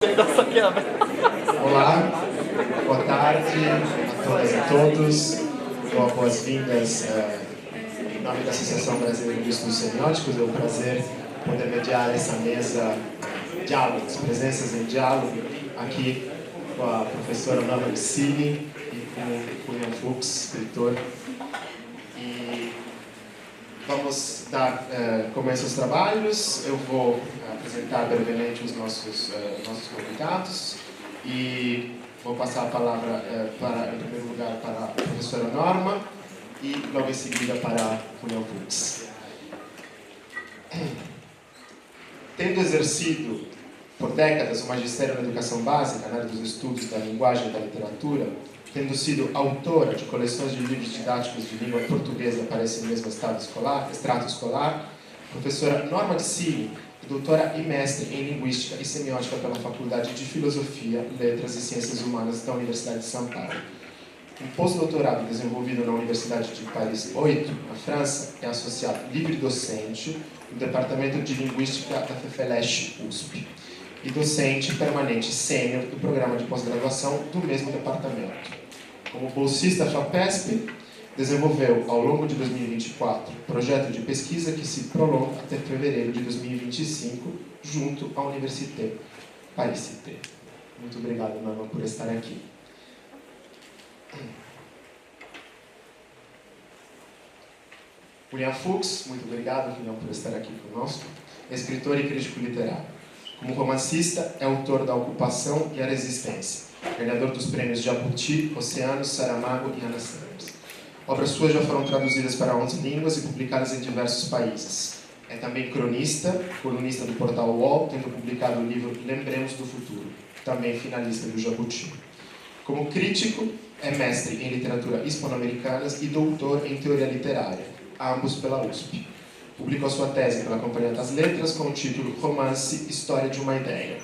Olá, boa tarde a todas e a todos. Dou boas-vindas em nome da Associação Brasileira de Estudos Semióticos. É um prazer poder mediar essa mesa diálogos, presenças em diálogo aqui com a professora Norma Xilli e com o William Fuchs, escritor. E vamos dar começo aos trabalhos. Eu vou apresentar brevemente os nossos convidados e vou passar a palavra, em primeiro lugar, para a professora Norma e logo em seguida para o William Fuchs. Tendo exercido por décadas o magistério na educação básica, na área dos estudos da linguagem e da literatura, tendo sido autora de coleções de livros didáticos de língua portuguesa para esse mesmo extrato escolar, professora Norma Xilli, doutora e mestre em Linguística e Semiótica pela Faculdade de Filosofia, Letras e Ciências Humanas da Universidade de São Paulo. Um pós-doutorado desenvolvido na Universidade de Paris 8, na França, é associado livre-docente no Departamento de Linguística da FFLESH USP e docente permanente sênior do programa de pós-graduação do mesmo departamento. Como bolsista FAPESP, desenvolveu, ao longo de 2024, projeto de pesquisa que se prolonga até fevereiro de 2025, junto à Université Paris-Cité. Muito obrigado, Norma, por estar aqui. William Fuchs, muito obrigado, William, por estar aqui conosco. É escritor e crítico literário. Como romancista, é autor da Ocupação e a Resistência, ganhador dos prêmios Jabuti, Oceano, Saramago e Ana Sanders. Obras suas já foram traduzidas para 11 línguas e publicadas em diversos países. É também cronista, colunista do portal UOL, tendo publicado o livro Lembremos do Futuro, também finalista do Jabuti. Como crítico, é mestre em literatura hispano-americana e doutor em teoria literária, ambos pela USP. Publicou sua tese pela Companhia das Letras com o título Romance, História de uma Ideia.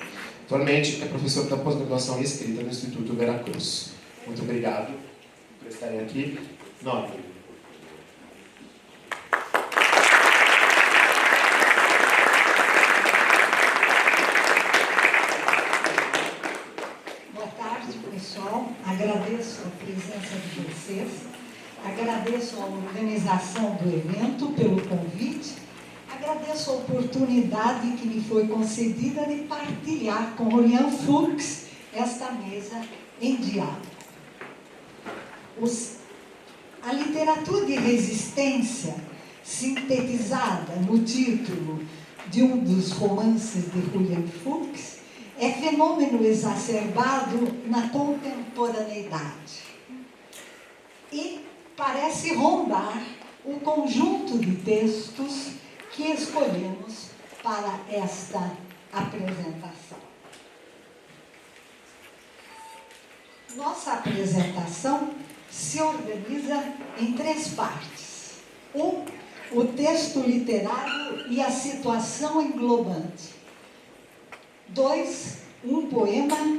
Atualmente é professor da pós-graduação em Escrita no Instituto Veracruz. Muito obrigado por estarem aqui. Norma. Boa tarde, pessoal. Agradeço a presença de vocês. Agradeço a organização do evento pelo convite. Agradeço a oportunidade que me foi concedida de partilhar com o William Fuchs esta mesa em diálogo. A literatura de resistência, sintetizada no título de um dos romances de William Fuchs, é fenômeno exacerbado na contemporaneidade e parece rondar o conjunto de textos que escolhemos para esta apresentação. Nossa apresentação se organiza em 3 partes. 1, o texto literário e a situação englobante. 2, um poema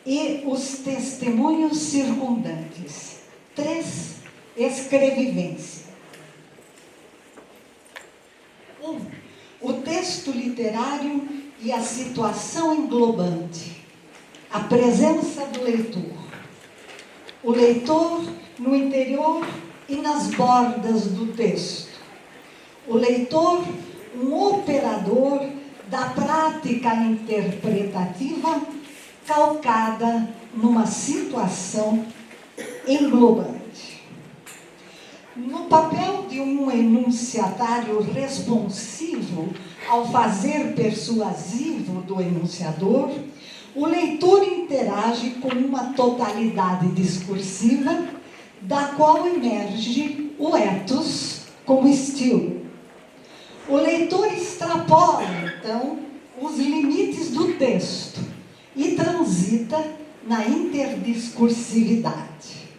e os testemunhos circundantes. 3, escrevivência. 1, o texto literário e a situação englobante. A presença do leitor. O leitor no interior e nas bordas do texto. O leitor, um operador da prática interpretativa calcada numa situação englobante. No papel de um enunciatário responsivo ao fazer persuasivo do enunciador, o leitor interage com uma totalidade discursiva, da qual emerge o ethos como estilo. O leitor extrapola, então, os limites do texto e transita na interdiscursividade.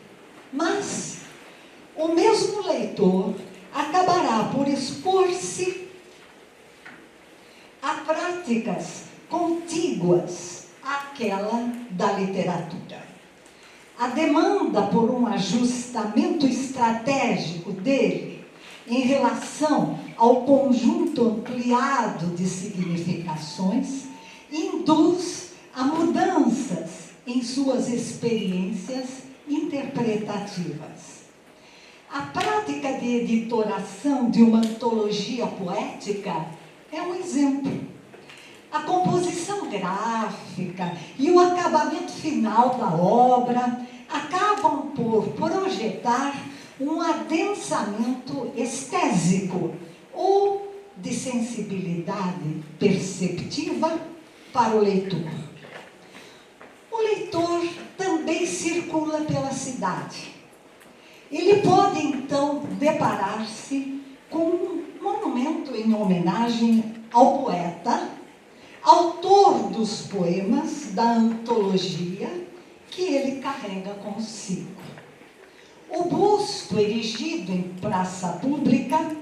Mas o mesmo leitor acabará por expor-se a práticas contíguas àquela da literatura. A demanda por um ajustamento estratégico dele em relação ao conjunto ampliado de significações induz a suas experiências interpretativas. A prática de editoração de uma antologia poética é um exemplo. A composição gráfica e o acabamento final da obra acabam por projetar um adensamento estésico ou de sensibilidade perceptiva para o leitor. O leitor também circula pela cidade. Ele pode, então, deparar-se com um monumento em homenagem ao poeta, autor dos poemas da antologia que ele carrega consigo. O busto erigido em praça pública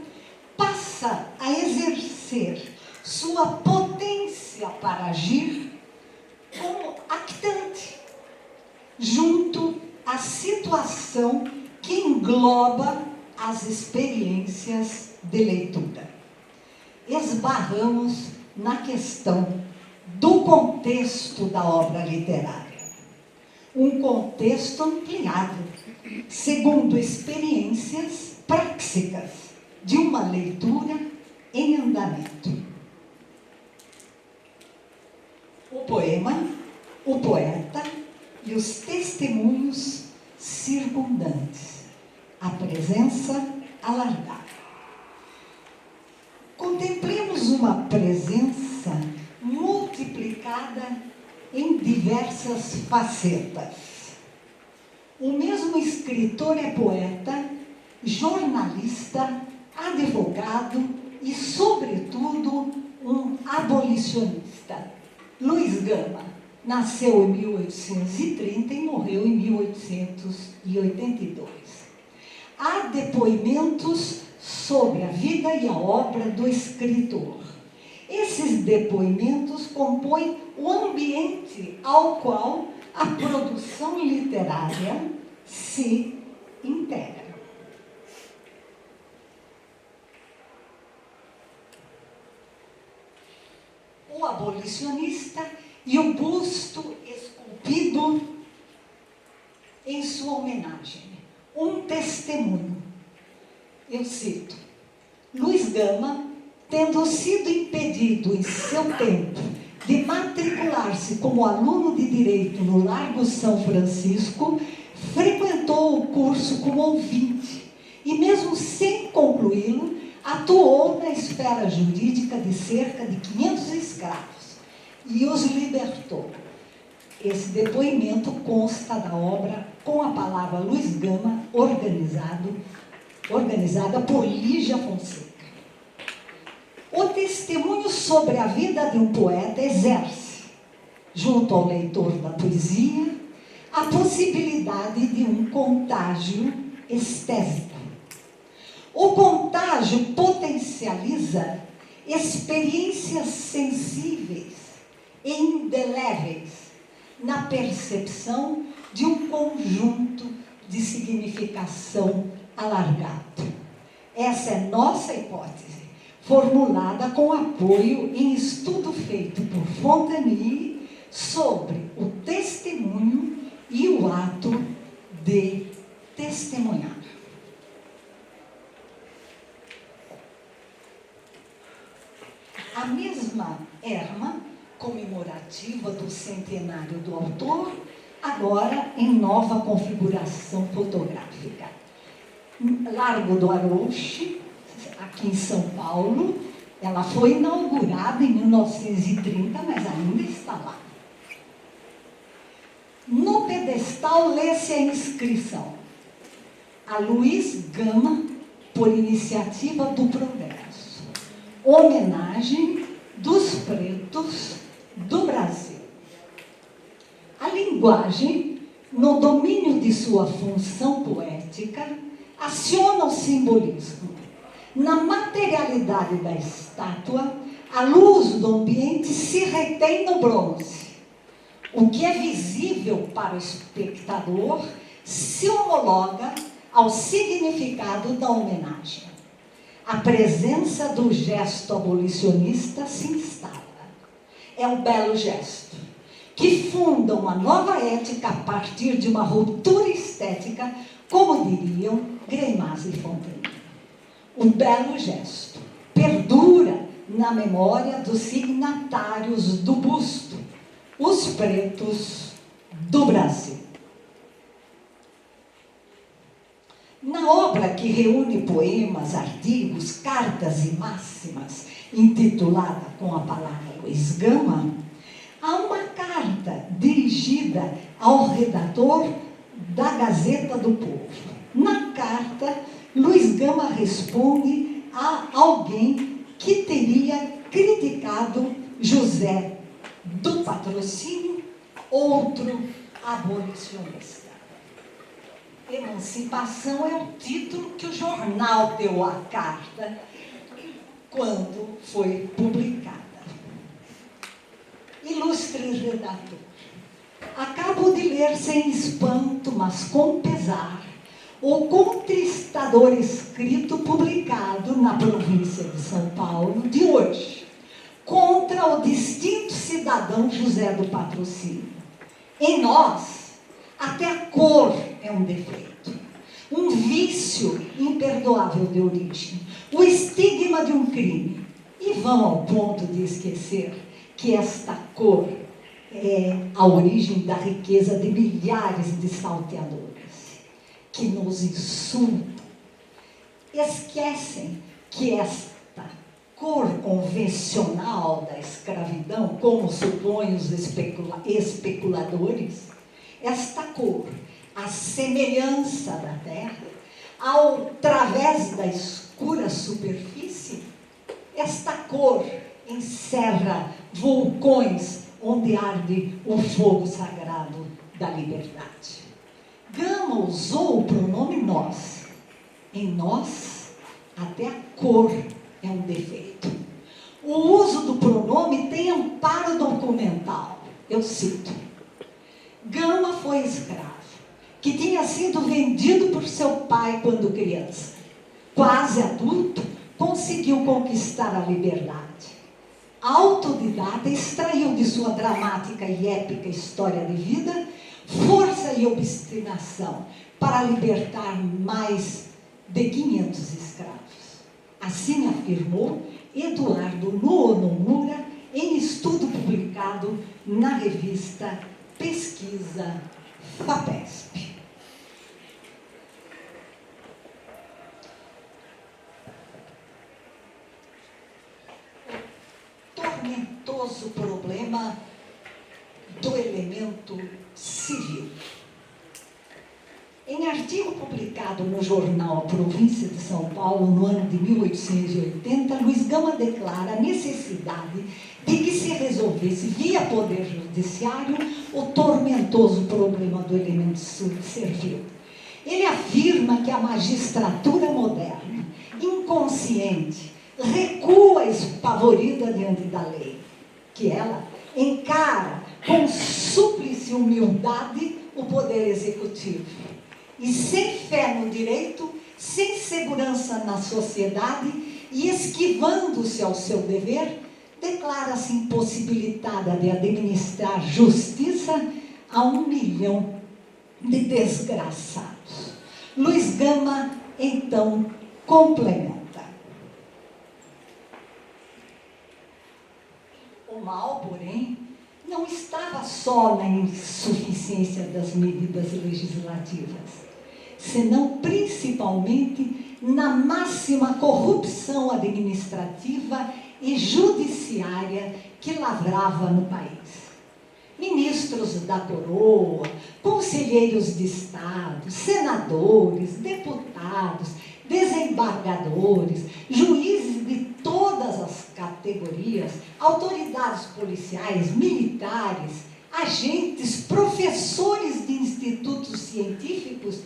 passa a exercer sua potência para agir como actante, junto à situação que engloba as experiências de leitura. Esbarramos na questão do contexto da obra literária. Um contexto ampliado, segundo experiências práticas de uma leitura em andamento. O poema, o poeta e os testemunhos circundantes. A presença alargada. Contemplemos uma presença multiplicada em diversas facetas. O mesmo escritor é poeta, jornalista, advogado e, sobretudo, um abolicionista. Luiz Gama nasceu em 1830 e morreu em 1882. Há depoimentos sobre a vida e a obra do escritor. Esses depoimentos compõem o ambiente ao qual a produção literária se integra. O abolicionista e o busto esculpido em sua homenagem. Um testemunho. Eu cito: Luiz Gama, tendo sido impedido em seu tempo de matricular-se como aluno de Direito no Largo São Francisco, frequentou o curso como ouvinte e, mesmo sem concluí-lo, atuou na esfera jurídica de cerca de 500 escravos e os libertou. Esse depoimento consta da obra Com a Palavra Luiz Gama, organizada por Lígia Fonseca. O testemunho sobre a vida de um poeta exerce, junto ao leitor da poesia, a possibilidade de um contágio estésico. O contágio potencializa experiências sensíveis e indeléveis na percepção de um conjunto de significação alargado. Essa é nossa hipótese, formulada com apoio em estudo feito por Fontanier sobre o testemunho e o ato de testemunhar. A mesma erma comemorativa do centenário do autor, agora em nova configuração fotográfica. Largo do Arouche, aqui em São Paulo, ela foi inaugurada em 1930, mas ainda está lá. No pedestal lê-se a inscrição: a Luiz Gama, por iniciativa do Progresso, homenagem dos pretos do Brasil. A linguagem, no domínio de sua função poética, aciona o simbolismo. Na materialidade da estátua, a luz do ambiente se retém no bronze. O que é visível para o espectador se homologa ao significado da homenagem. A presença do gesto abolicionista se instala. É um belo gesto que funda uma nova ética a partir de uma ruptura estética, como diriam Greimas e Fontaine. Um belo gesto perdura na memória dos signatários do busto, os pretos do Brasil. Na obra que reúne poemas, artigos, cartas e máximas, intitulada com a palavra Luiz Gama, há uma carta dirigida ao redator da Gazeta do Povo. Na carta, Luiz Gama responde a alguém que teria criticado José do Patrocínio, outro abolicionista. Emancipação é o título que o jornal deu à carta quando foi publicada. Ilustre redator, acabo de ler sem espanto, mas com pesar, o contristador escrito publicado na província de São Paulo de hoje, contra o distinto cidadão José do Patrocínio. Em nós, até a cor é um defeito, um vício imperdoável de origem, o estigma de um crime. E vão ao ponto de esquecer que esta cor é a origem da riqueza de milhares de salteadores que nos insultam. Esquecem que esta cor convencional da escravidão, como supõem os especuladores, esta cor, a semelhança da terra, através da escura superfície, esta cor encerra vulcões onde arde o fogo sagrado da liberdade. Gama usou o pronome nós. Em nós, até a cor é um defeito. O uso do pronome tem amparo documental. Eu cito: Gama foi escravo, que tinha sido vendido por seu pai quando criança. Quase adulto, conseguiu conquistar a liberdade. Autodidata, extraiu de sua dramática e épica história de vida força e obstinação para libertar mais de 500 escravos. Assim afirmou Eduardo Nonomura em estudo publicado na revista Pesquisa FAPESP. Tormentoso problema do elemento civil. Em artigo publicado no jornal A Província de São Paulo, no ano de 1880, Luiz Gama declara a necessidade de que se resolvesse, via Poder Judiciário, o tormentoso problema do elemento servil. Ele afirma que a magistratura moderna, inconsciente, recua espavorida diante da lei, que ela encara com súplice humildade o poder executivo. E sem fé no direito, sem segurança na sociedade e esquivando-se ao seu dever, declara-se impossibilitada de administrar justiça a 1 milhão de desgraçados. Luiz Gama, então, complementa: o mal, porém, não estava só na insuficiência das medidas legislativas, senão principalmente na máxima corrupção administrativa e judiciária que lavrava no país. Ministros da coroa, conselheiros de Estado, senadores, deputados, desembargadores, juízes de todas as categorias, autoridades policiais, militares, agentes, professores de institutos científicos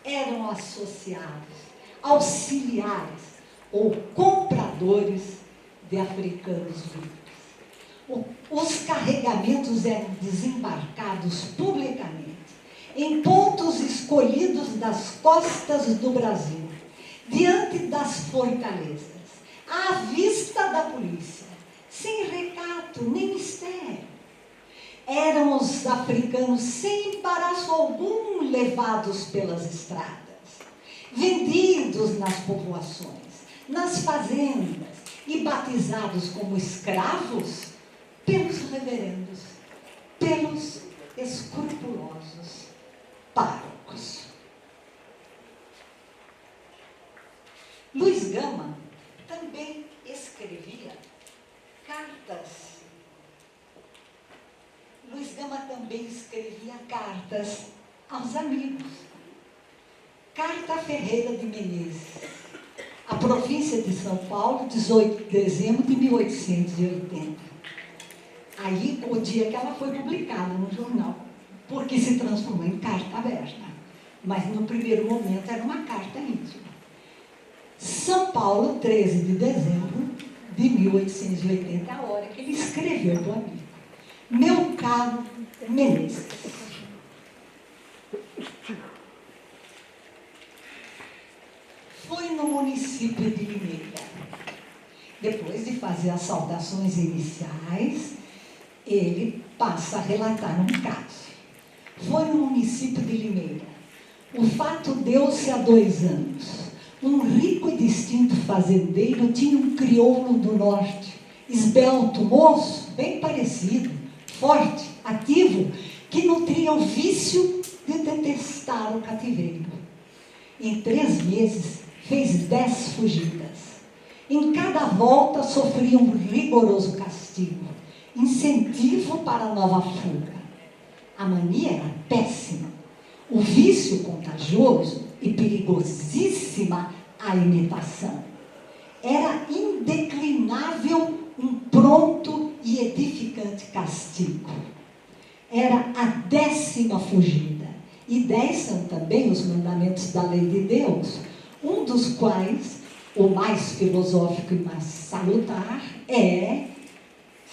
eram associados, auxiliares ou compradores de africanos vivos. Os carregamentos eram desembarcados publicamente em pontos escolhidos das costas do Brasil, diante das fortalezas, à vista da polícia, sem recato nem mistério. eram os africanos sem embaraço algum levados pelas estradas, vendidos nas povoações, nas fazendas e batizados como escravos pelos reverendos, pelos escrupulosos párocos. Luiz Gama também escrevia cartas. Luiz Gama também escrevia cartas aos amigos. Carta a Ferreira de Menezes, a província de São Paulo, 18 de dezembro de 1880. Aí, o dia que ela foi publicada no jornal, porque se transformou em carta aberta. Mas, no primeiro momento, era uma carta íntima. São Paulo, 13 de dezembro de 1880, a hora que ele escreveu para o amigo. Meu caro Menezes, foi no município de Limeira. Depois de fazer as saudações iniciais, ele passa a relatar um caso. Foi no município de Limeira. O fato deu-se há 2 anos. Um rico e distinto fazendeiro tinha um crioulo do norte, esbelto, moço, bem parecido, forte, ativo, que nutria o vício de detestar o cativeiro. Em 3 meses, fez 10 fugidas. Em cada volta, sofria um rigoroso castigo, incentivo para a nova fuga. A mania era péssima, o vício contagioso e perigosíssima a imitação. Era indeclinável um pronto e edificante castigo. Era a 10ª fugida. E 10 são também os mandamentos da lei de Deus, um dos quais, o mais filosófico e mais salutar,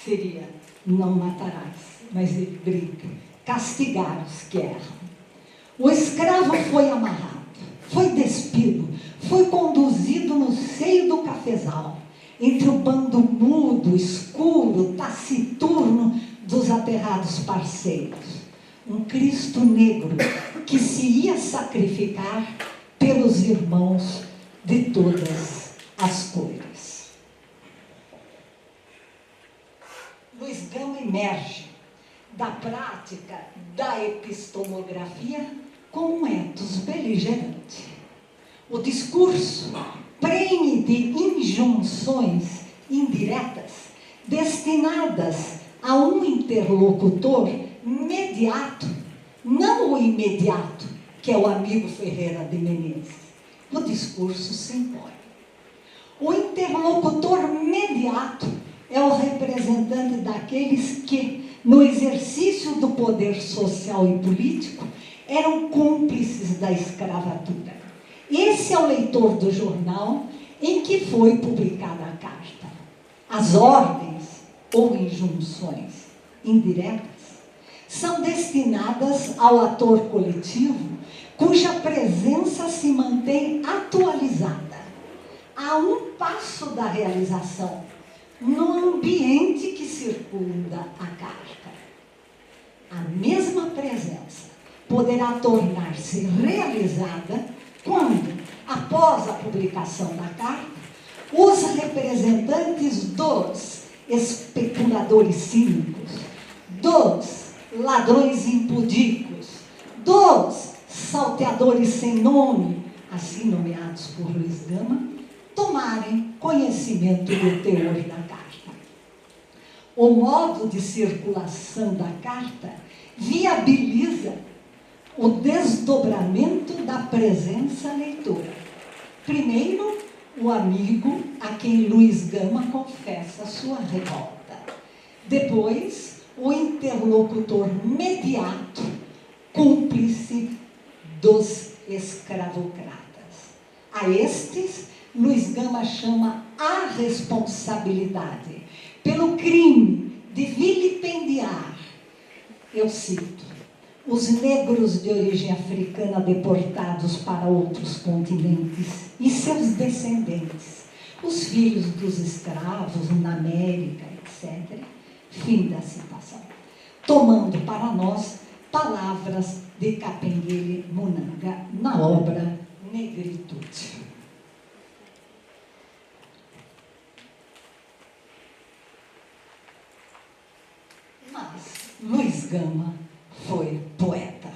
seria, não matarás, mas ele brinca, castigar os que erram. O escravo foi amarrado, foi despido, foi conduzido no seio do cafezal, entre o bando mudo, escuro, taciturno dos aterrados parceiros. Um Cristo negro que se ia sacrificar pelos irmãos de todas as cores. Luiz Gama emerge da prática da epistemografia com um ethos beligerante. O discurso prenhe de injunções indiretas destinadas a um interlocutor mediato, não o imediato, que é o amigo Ferreira de Menezes. O discurso se impõe. O interlocutor mediato é o representante daqueles que, no exercício do poder social e político, eram cúmplices da escravatura. Esse é o leitor do jornal em que foi publicada a carta. As ordens ou injunções indiretas são destinadas ao ator coletivo cuja presença se mantém atualizada, a um passo da realização, no ambiente que circunda a carta. A mesma presença poderá tornar-se realizada quando, após a publicação da carta, os representantes dos especuladores cínicos, dos ladrões impudicos, dos salteadores sem nome, assim nomeados por Luiz Gama, tomarem conhecimento do teor da carta. O modo de circulação da carta viabiliza o desdobramento da presença leitora. Primeiro, o amigo a quem Luiz Gama confessa sua revolta. Depois, o interlocutor mediato, cúmplice dos escravocratas. A estes, Luiz Gama chama a responsabilidade pelo crime de vilipendiar, eu cito, os negros de origem africana deportados para outros continentes e seus descendentes, os filhos dos escravos na América, etc. Fim da citação. tomando para nós palavras de Kapengele Munanga na obra Negritude. Mas Luiz Gama foi poeta.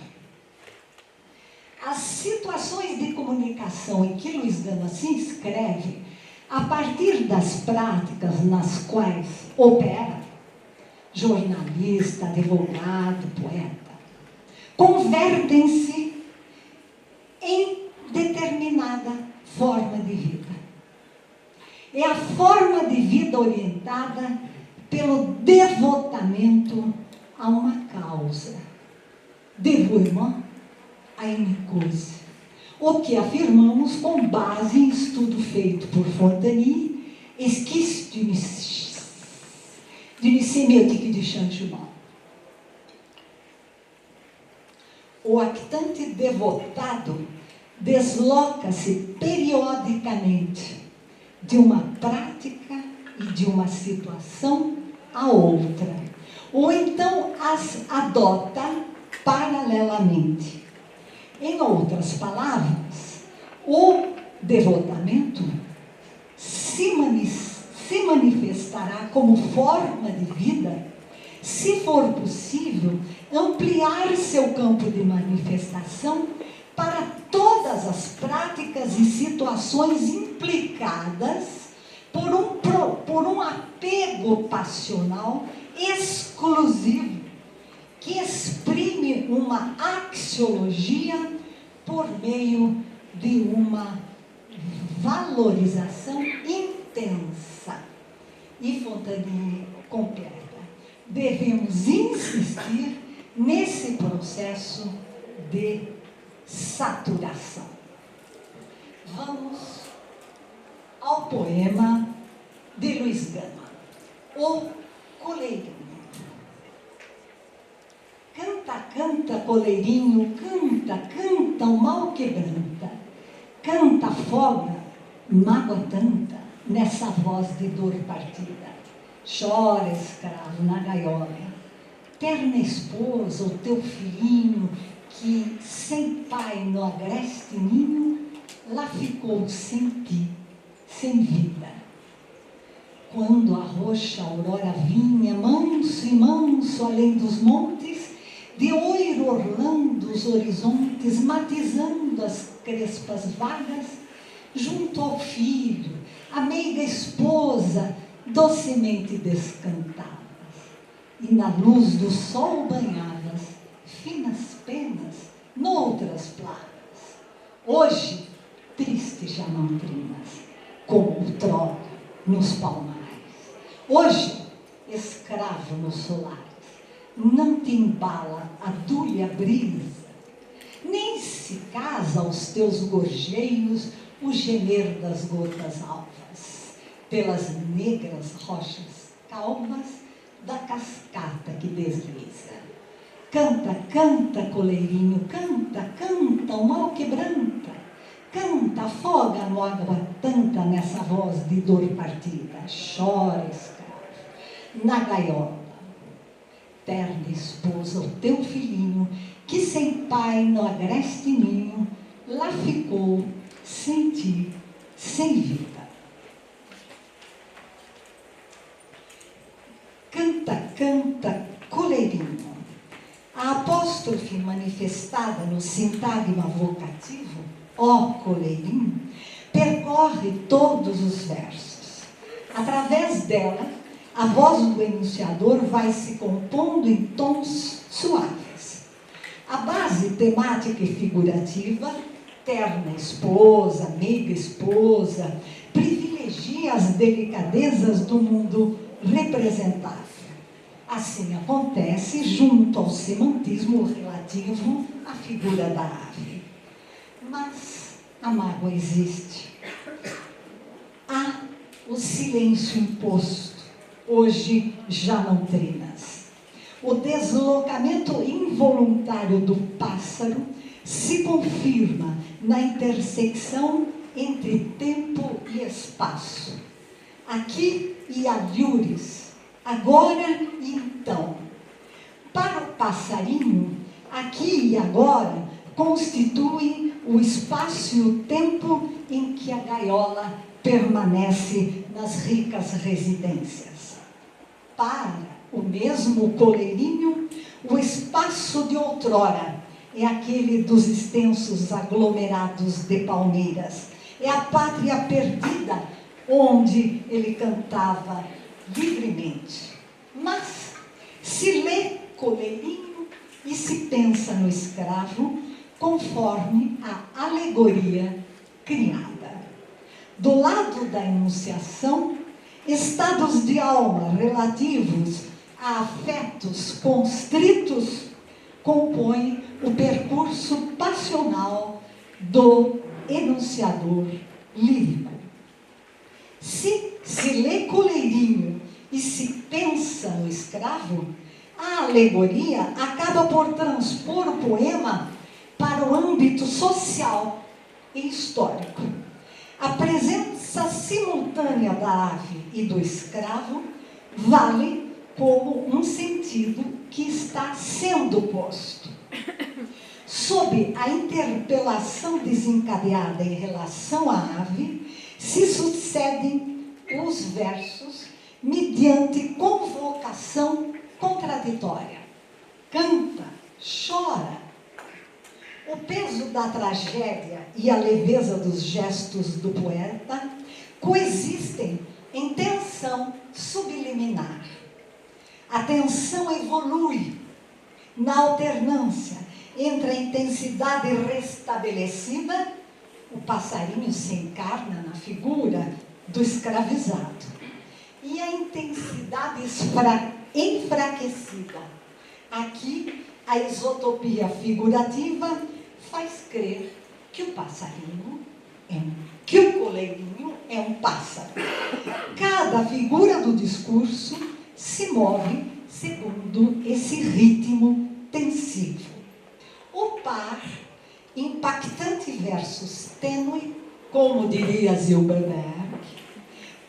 As situações de comunicação em que Luiz Gama se inscreve, a partir das práticas nas quais opera, jornalista, advogado, poeta, convertem-se em determinada forma de vida. É a forma de vida orientada pelo devotamento a uma causa. Dévouement à une cause. O que afirmamos com base em estudo feito por Fontany, esquisse d'une sémiotique du changement. O actante devotado desloca-se periodicamente de uma prática e de uma situação a outra, ou então as adota paralelamente. Em outras palavras, o devotamento se manifestará como forma de vida, se for possível, ampliar seu campo de manifestação para todas as práticas e situações implicadas por um apego passional exclusivo, que exprime uma axiologia por meio de uma valorização intensa. E Fontany completa: devemos insistir nesse processo de saturação. Vamos ao poema de Luiz Gama, O Coleirinho. Canta, canta, coleirinho, canta, canta, o mal quebranta. Canta, afoga, mágoa tanta, nessa voz de dor partida. Chora, escravo, na gaiola. Terna esposa, o teu filhinho, que sem pai no agreste ninho, lá ficou sem ti, sem vida. Quando a roxa aurora vinha, manso e manso, além dos montes, de oiro orlando os horizontes, matizando as crespas vagas, junto ao filho, a meiga esposa, docemente descantavas, e na luz do sol banhavas, finas penas, noutras plagas. Hoje, triste já não trinas, como outrora nos palmares. Hoje, escravo nos solares, não te embala a dúlia brisa, nem se casa aos teus gorjeios o gemer das gotas alvas, pelas negras rochas calmas da cascata que desliza. Canta, canta, coleirinho, canta, canta, o mal quebranta. Canta, afoga a mágoa tanta nessa voz de dor partida. Chora, escravo, na gaiola. Terna esposa, o teu filhinho, que sem pai no agreste ninho, lá ficou, sem ti, sem vida. Canta, canta, coleirinho. A apóstrofe manifestada no sintagma vocativo, ó coleirinho, percorre todos os versos. Através dela, a voz do enunciador vai se compondo em tons suaves. A base temática e figurativa, terna esposa, amiga esposa, privilegia as delicadezas do mundo representável. Assim acontece junto ao semantismo relativo à figura da ave. Mas a mágoa existe. Há o silêncio imposto, hoje já não trinas. O deslocamento involuntário do pássaro se confirma na intersecção entre tempo e espaço. Aqui e alhures, agora e então. Para o passarinho, aqui e agora constituem o espaço e o tempo em que a gaiola permanece nas ricas residências. Para o mesmo coleirinho, o espaço de outrora é aquele dos extensos aglomerados de palmeiras. É a pátria perdida onde ele cantava livremente. Mas se lê coleirinho e se pensa no escravo conforme a alegoria criada. Do lado da enunciação, estados de alma relativos a afetos constritos compõem o percurso passional do enunciador lírico. Se lê coleirinho e se pensa no escravo, a alegoria acaba por transpor o poema para o âmbito social e histórico. A presença simultânea da ave e do escravo vale como um sentido que está sendo posto. Sob a interpelação desencadeada em relação à ave, se sucedem os versos mediante convocação contraditória. Canta, chora. O peso da tragédia e a leveza dos gestos do poeta coexistem em tensão subliminar. A tensão evolui na alternância entre a intensidade restabelecida, o passarinho se encarna na figura do escravizado, e a intensidade enfraquecida. Aqui, a isotopia figurativa faz crer que o passarinho que o coleirinho é um pássaro. Cada figura do discurso se move segundo esse ritmo tensivo. O par, impactante versus tênue, como diria Zilberberg,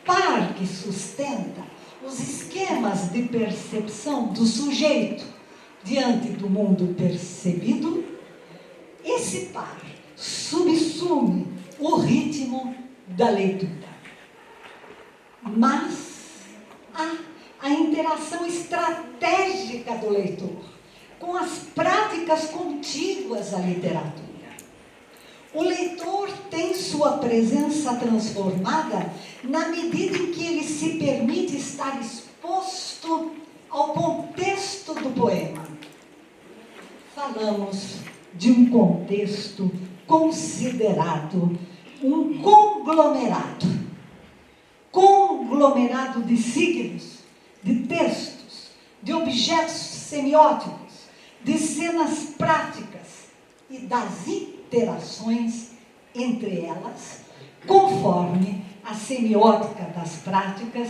par que sustenta os esquemas de percepção do sujeito diante do mundo percebido, esse par subsume o ritmo da leitura. Mas há a interação estratégica do leitor com as práticas contíguas à literatura. O leitor tem sua presença transformada na medida em que ele se permite estar exposto ao contexto do poema. Falamos de um contexto considerado um conglomerado de signos, de textos, de objetos semióticos, de cenas práticas e das interações entre elas, conforme a semiótica das práticas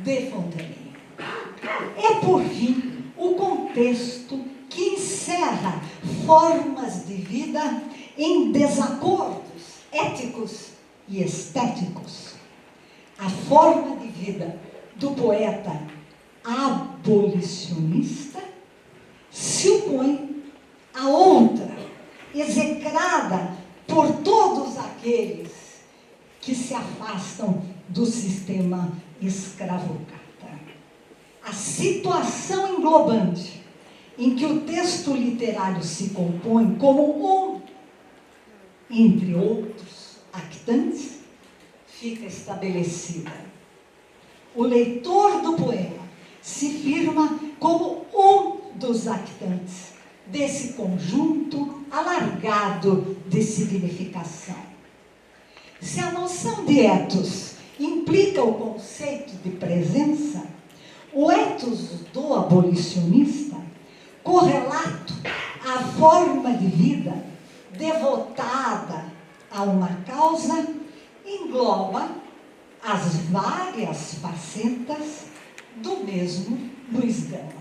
de Fontane. É, por fim, o contexto que encerra formas de vida em desacordos éticos e estéticos. A forma de vida do poeta abolicionista se opõe a outra, execrada por todos aqueles que se afastam do sistema escravocrata. A situação englobante em que o texto literário se compõe como um, entre outros, actantes, fica estabelecida. O leitor do poema se firma como um dos actantes desse conjunto alargado de significação. Se a noção de ethos implica o conceito de presença, o ethos do abolicionista, correlato à forma de vida devotada a uma causa, engloba as várias facetas do mesmo Luiz Gama.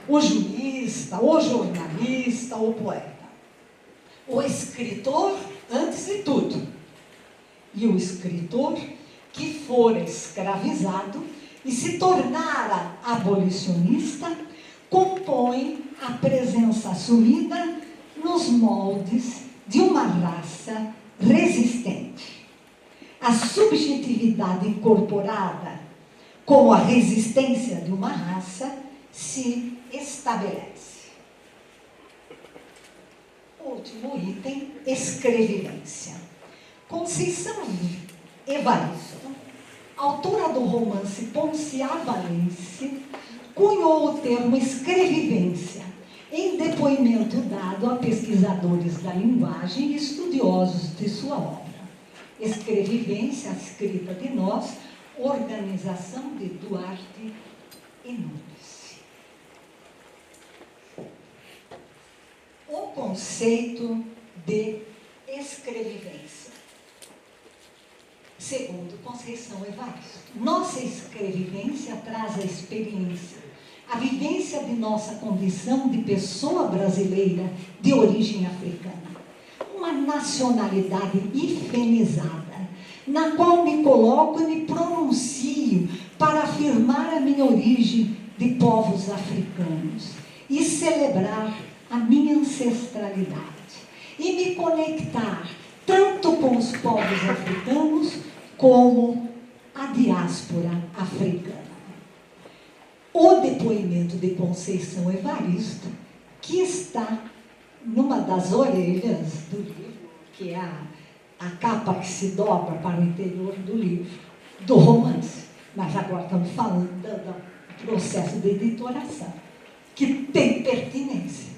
O jurista, o jornalista, o poeta. O escritor, antes de tudo. E o escritor que fora escravizado e se tornara abolicionista compõe a presença assumida nos moldes de uma raça resistente. A subjetividade incorporada com a resistência de uma raça se estabelece. Último item, escrevivência. Conceição Evaristo, autora do romance Ponciabalense, cunhou o termo escrevivência em depoimento dado a pesquisadores da linguagem e estudiosos de sua obra. Escrevivência, a escrita de nós, organização de Duarte e Nunes. O conceito de escrevivência. Segundo Conceição Evaristo, nossa escrevivência traz a experiência, a vivência de nossa condição de pessoa brasileira de origem africana. Uma nacionalidade hifenizada, na qual me coloco e me pronuncio para afirmar a minha origem de povos africanos e celebrar a minha ancestralidade e me conectar tanto com os povos africanos como a diáspora africana. O depoimento de Conceição Evaristo, que está numa das orelhas do livro, que é a capa que se dobra para o interior do livro, do romance. Mas agora estamos falando do processo de editoração, que tem pertinência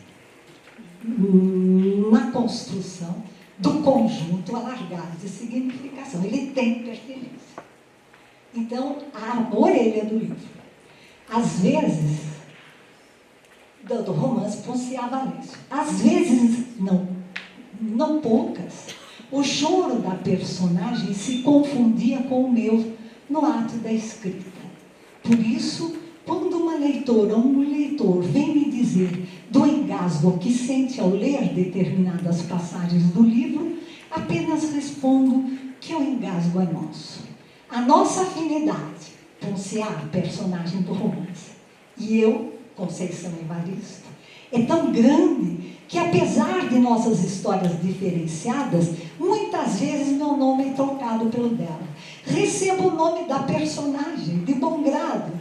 na construção do conjunto alargado de significação. Ele tem pertinência. Então, a orelha do livro. Às vezes, do romance Ponciabalense, às vezes, não poucas, o choro da personagem se confundia com o meu no ato da escrita. Por isso, quando uma leitora ou um leitor vem me dizer do engasgo que sente ao ler determinadas passagens do livro, apenas respondo que o engasgo é nosso. A nossa afinidade, Ponciá, personagem do romance, e eu, Conceição Evaristo, é tão grande que, apesar de nossas histórias diferenciadas, muitas vezes meu nome é trocado pelo dela. Recebo o nome da personagem, de bom grado.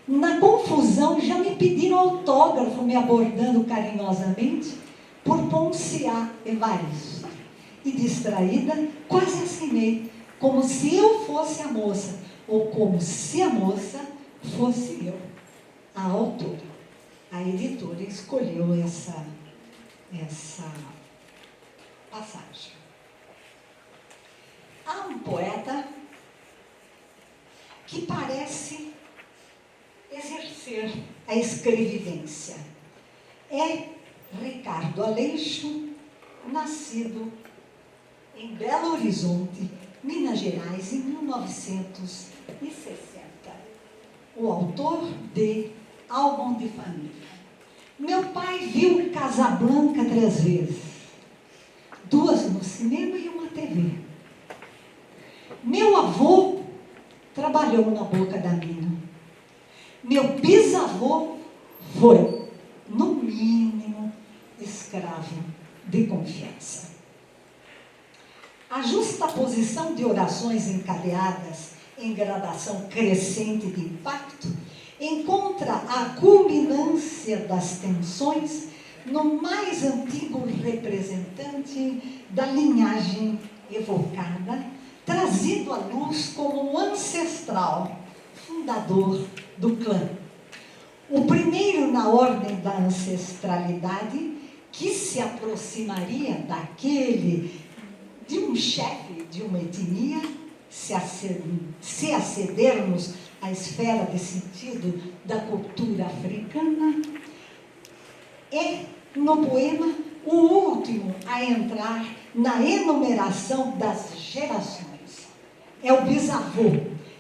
Na confusão, já me pediram autógrafo, me abordando carinhosamente por Ponciá Evaristo. E distraída, quase assinei, como se eu fosse a moça, ou como se a moça fosse eu, a autora. A editora escolheu essa passagem. Há um poeta que parece exercer a escrevivência. É Ricardo Aleixo, nascido em Belo Horizonte, Minas Gerais, em 1960. O autor de Álbum de Família. Meu pai viu Casablanca 3 vezes. 2 no cinema e 1 na TV. Meu avô trabalhou na boca da mina. Meu bisavô foi, no mínimo, escravo de confiança. A justaposição de orações encadeadas em gradação crescente de impacto encontra a culminância das tensões no mais antigo representante da linhagem evocada, trazido à luz como um ancestral fundador do clã. O primeiro na ordem da ancestralidade, que se aproximaria daquele de um chefe de uma etnia, se acedermos à esfera de sentido da cultura africana, é, no poema, o último a entrar na enumeração das gerações. É o bisavô,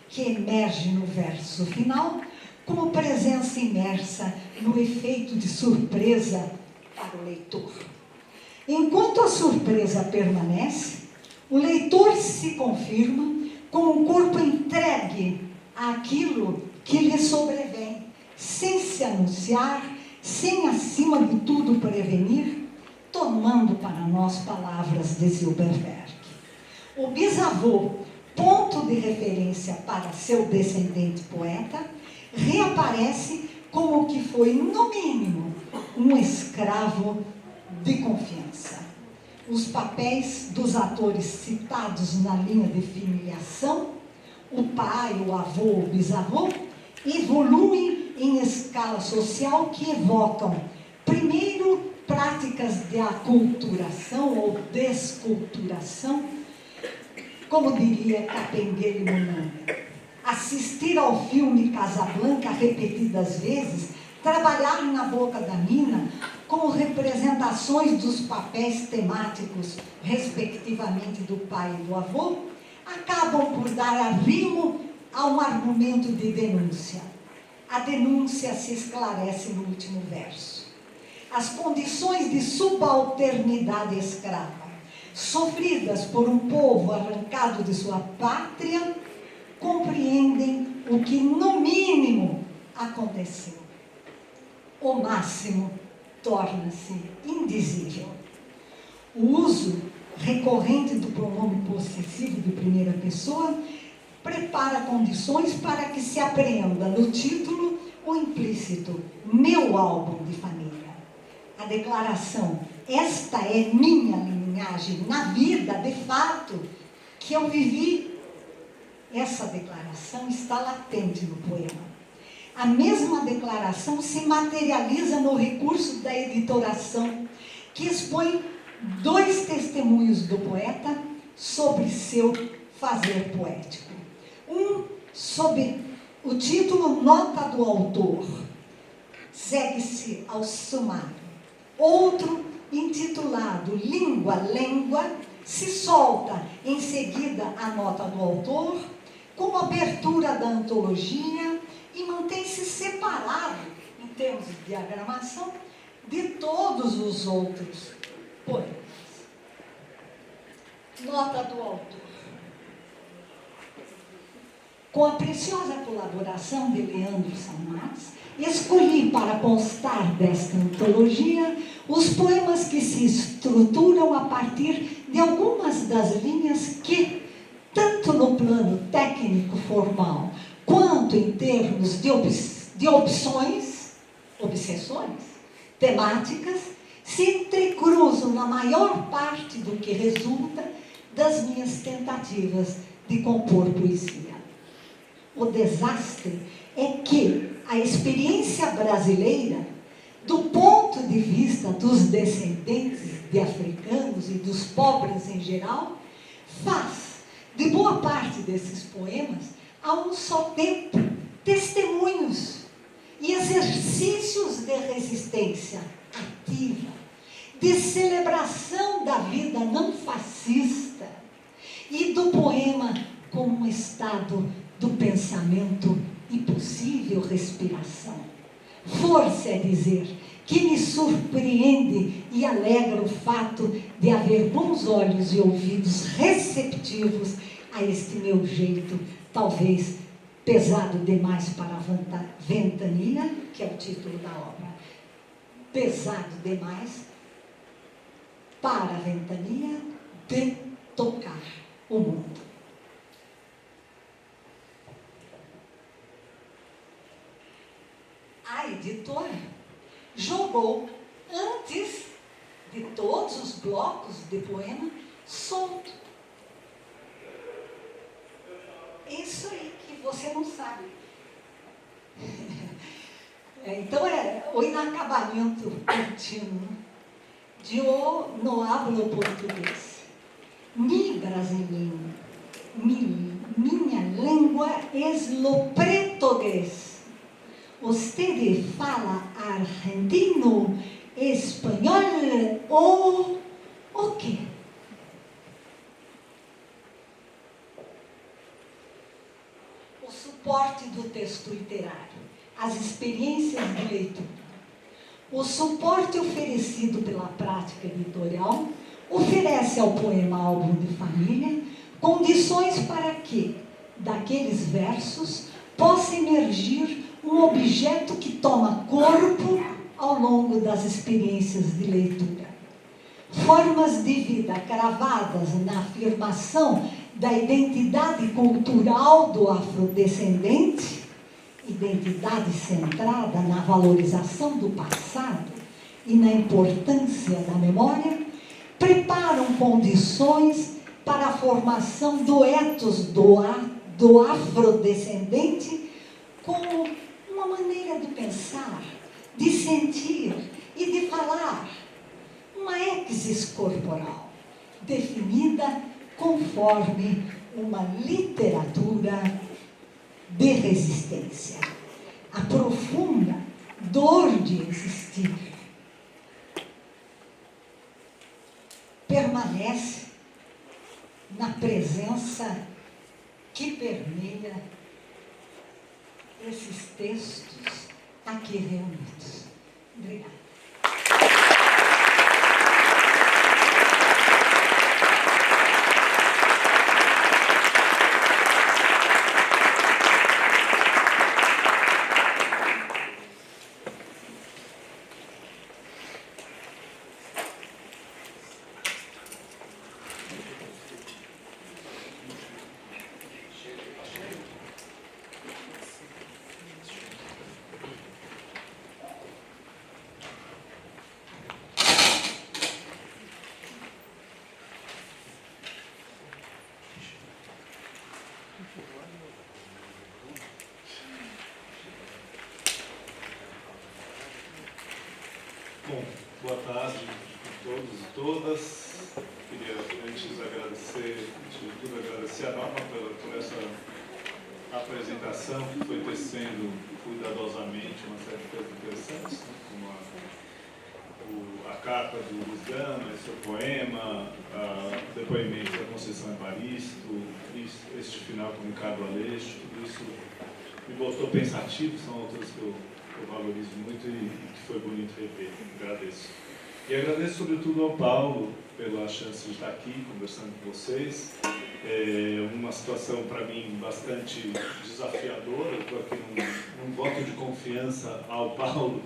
que emerge no verso final como presença imersa no efeito de surpresa para o leitor. Enquanto a surpresa permanece, o leitor se confirma como um corpo entregue àquilo que lhe sobrevém, sem se anunciar sem acima de tudo prevenir, tomando para nós palavras de Zilberberg. O bisavô, ponto de referência para seu descendente poeta, reaparece como que foi, no mínimo, um escravo de confiança. Os papéis dos atores citados na linha de filiação, o pai, o avô, o bisavô, evoluem em escala social que evocam, primeiro, práticas de aculturação ou desculturação, como diria Capenguele Munanga. Assistir ao filme Casablanca repetidas vezes, trabalhar na boca da mina com representações dos papéis temáticos, respectivamente do pai e do avô, acabam por dar arrimo a um argumento de denúncia. A denúncia se esclarece no último verso. As condições de subalternidade escrava, sofridas por um povo arrancado de sua pátria, compreendem o que, no mínimo, aconteceu. O máximo torna-se indizível. O uso recorrente do pronome possessivo de primeira pessoa prepara condições para que se apreenda no título o implícito meu álbum de família. A declaração, esta é minha linhagem na vida, de fato, que eu vivi, essa declaração está latente no poema. A mesma declaração se materializa no recurso da editoração, que expõe 2 testemunhos do poeta sobre seu fazer poético. Um sob o título Nota do Autor, segue-se ao sumário. Outro, intitulado Língua, Lêngua, se solta em seguida a nota do autor, como abertura da antologia, e mantém-se separado, em termos de diagramação, de todos os outros poemas. Nota do autor. Com a preciosa colaboração de Leandro Sanmax, escolhi para constar desta antologia os poemas que se estruturam a partir de algumas das linhas que, tanto no plano técnico formal, quanto em termos de obsessões temáticas, se entrecruzam na maior parte do que resulta das minhas tentativas de compor poesia. O desastre é que a experiência brasileira, do ponto de vista dos descendentes de africanos e dos pobres em geral, faz de boa parte desses poemas, a um só tempo, testemunhos e exercícios de resistência ativa, de celebração da vida não fascista e do poema como um estado do pensamento e possível respiração. Força é dizer que me surpreende e alegra o fato de haver bons olhos e ouvidos receptivos a este meu jeito, talvez pesado demais para a ventania, que é o título da obra. Pesado demais para a ventania de tocar o mundo. A editora jogou, antes de todos os blocos de poema, solto. Isso aí que você não sabe. Então, é o inacabamento contínuo de o no hablo português. Mi brasileiro, minha língua es lo português. Você fala argentino, espanhol ou o quê? O suporte do texto literário, as experiências de leitura. O suporte oferecido pela prática editorial oferece ao poema álbum de família condições para que, daqueles versos, possa emergir um objeto que toma corpo ao longo das experiências de leitura. Formas de vida cravadas na afirmação da identidade cultural do afrodescendente, identidade centrada na valorização do passado e na importância da memória, preparam condições para a formação do ethos do afrodescendente como uma maneira de pensar, de sentir e de falar, uma exis corporal, definida conforme uma literatura de resistência. A profunda dor de existir permanece na presença que permeia esses textos aqui reunidos. Obrigada. Bom, boa tarde a todos e todas. Queria antes agradecer, antes de tudo, agradecer a Norma por essa apresentação que foi tecendo cuidadosamente uma série de coisas interessantes, né? Como a capa do Luiz Gama, seu poema, o depoimento da Conceição Evaristo, este final com o Ricardo Aleixo, tudo isso me botou pensativo, são autores que eu valorizo muito e que foi bonito rever. Agradeço. E agradeço sobretudo ao Paulo pela chance de estar aqui conversando com vocês. É uma situação para mim bastante desafiadora. Eu estou aqui num voto de confiança ao Paulo,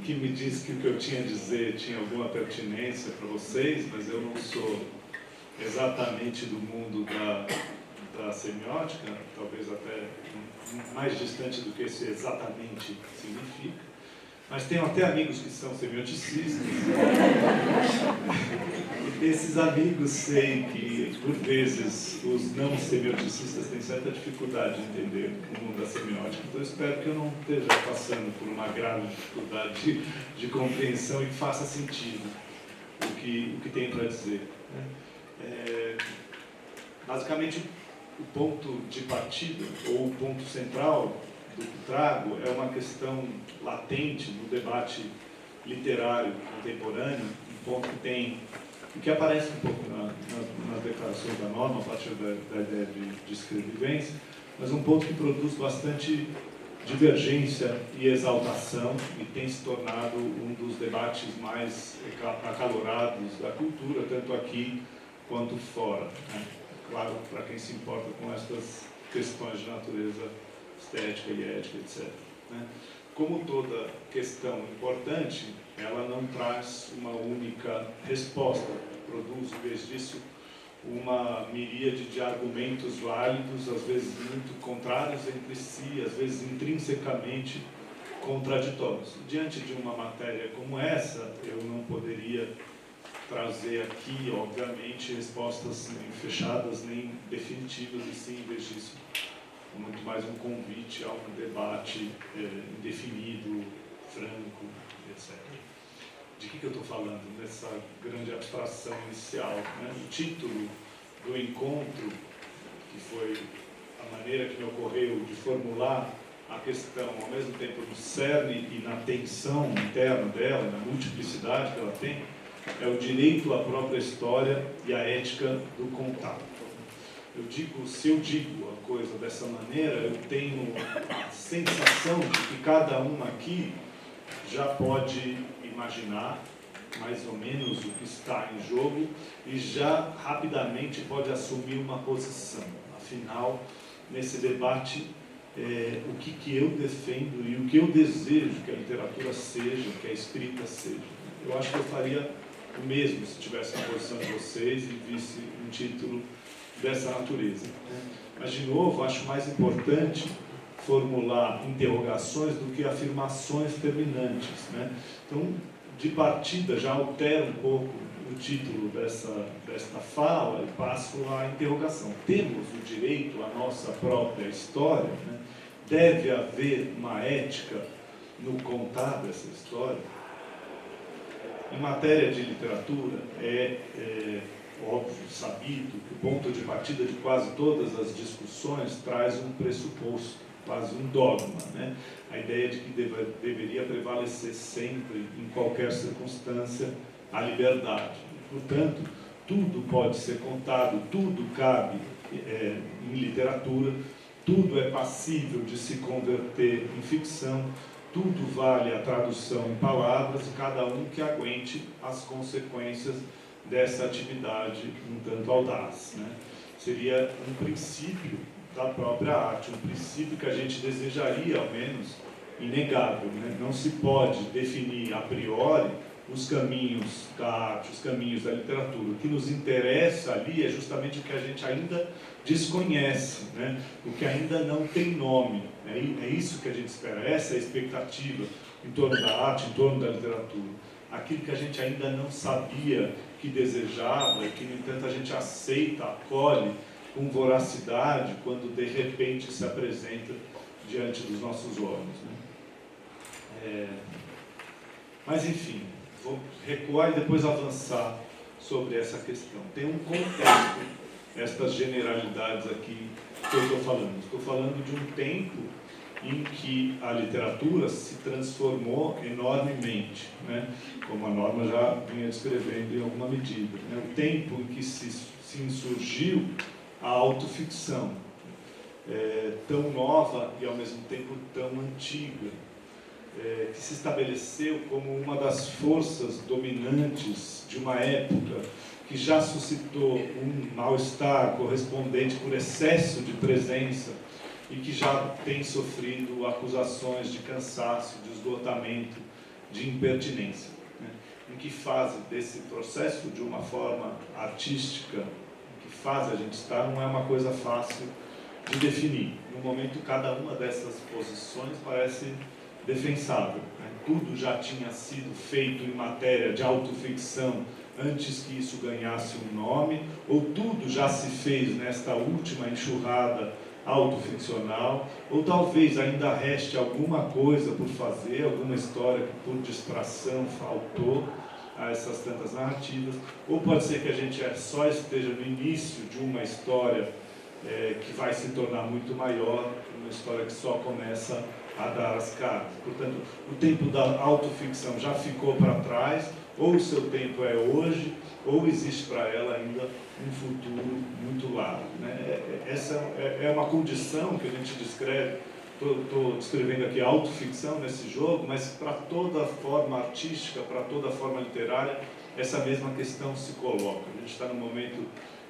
que me disse que o que eu tinha a dizer tinha alguma pertinência para vocês, mas eu não sou exatamente do mundo da semiótica, talvez até mais distante do que isso exatamente significa. Mas tenho até amigos que são semioticistas. E desses amigos sei que, por vezes, os não semioticistas têm certa dificuldade de entender o mundo da semiótica. Então, eu espero que eu não esteja passando por uma grave dificuldade de compreensão e que faça sentido o que tenho para dizer. Basicamente, o ponto de partida, ou o ponto central do que trago, é uma questão latente no debate literário contemporâneo, um ponto que aparece um pouco nas declarações da Norma, a partir da ideia de escrevivência, mas um ponto que produz bastante divergência e exaltação e tem se tornado um dos debates mais acalorados da cultura, tanto aqui quanto fora, né? Claro, para quem se importa com essas questões de natureza estética e ética, etc. Né? Como toda questão importante, ela não traz uma única resposta, produz, em vez disso, uma miríade de argumentos válidos, às vezes muito contrários entre si, às vezes intrinsecamente contraditórios. Diante de uma matéria como essa, eu não poderia trazer aqui, obviamente, respostas nem fechadas nem definitivas, e sim, em vez disso, muito mais um convite a um debate indefinido, franco, etc. De que eu estou falando nessa grande abstração inicial? Né? O título do encontro, que foi a maneira que me ocorreu de formular a questão, ao mesmo tempo no cerne e na tensão interna dela, na multiplicidade que ela tem, é o direito à própria história e a ética do contato. Se eu digo a coisa dessa maneira, eu tenho a sensação de que cada um aqui já pode imaginar mais ou menos o que está em jogo e já rapidamente pode assumir uma posição. Afinal, nesse debate o que eu defendo e o que eu desejo que a literatura seja, que a escrita seja. Eu acho que eu faria o mesmo se tivesse na posição de vocês e visse um título dessa natureza. Mas, de novo, acho mais importante formular interrogações do que afirmações terminantes, né? Então, de partida, já altero um pouco o título desta fala e passo à interrogação. Temos o direito à nossa própria história, né? Deve haver uma ética no contar dessa história? Em matéria de literatura, é óbvio, sabido, que o ponto de partida de quase todas as discussões traz um pressuposto, quase um dogma, né? A ideia de que deveria prevalecer sempre, em qualquer circunstância, a liberdade. Portanto, tudo pode ser contado, tudo cabe em literatura, tudo é passível de se converter em ficção, tudo vale a tradução em palavras, e cada um que aguente as consequências dessa atividade um tanto audaz, né? Seria um princípio da própria arte, um princípio que a gente desejaria, ao menos, inegável, né? Não se pode definir a priori os caminhos da arte, os caminhos da literatura. O que nos interessa ali é justamente o que a gente ainda desconhece, né? O que ainda não tem nome. É isso que a gente espera, essa é a expectativa em torno da arte, em torno da literatura. Aquilo que a gente ainda não sabia que desejava e que, no entanto, a gente aceita, acolhe com voracidade quando, de repente, se apresenta diante dos nossos olhos, né? Mas, enfim, vou recuar e depois avançar sobre essa questão. Tem um contexto, estas generalidades aqui que eu estou falando. Estou falando de um tempo em que a literatura se transformou enormemente, né? Como a Norma já vinha descrevendo em alguma medida, né? O tempo em que se insurgiu a autoficção, tão nova e ao mesmo tempo tão antiga, que se estabeleceu como uma das forças dominantes de uma época que já suscitou um mal-estar correspondente por excesso de presença e que já tem sofrido acusações de cansaço, de esgotamento, de impertinência, né? Em que fase desse processo, de uma forma artística, em que fase a gente está, não é uma coisa fácil de definir. No momento, cada uma dessas posições parece defensável, né? Tudo já tinha sido feito em matéria de autoficção antes que isso ganhasse um nome, ou tudo já se fez nesta última enxurrada autoficcional, ou talvez ainda reste alguma coisa por fazer, alguma história que por distração faltou a essas tantas narrativas, ou pode ser que a gente só esteja no início de uma história que vai se tornar muito maior, uma história que só começa a dar as caras. Portanto, o tempo da autoficção já ficou para trás, ou o seu tempo é hoje, ou existe para ela ainda um futuro muito largo, né? Essa é uma condição que a gente descreve, estou descrevendo aqui autoficção nesse jogo, mas para toda forma artística, para toda forma literária, essa mesma questão se coloca. A gente está num momento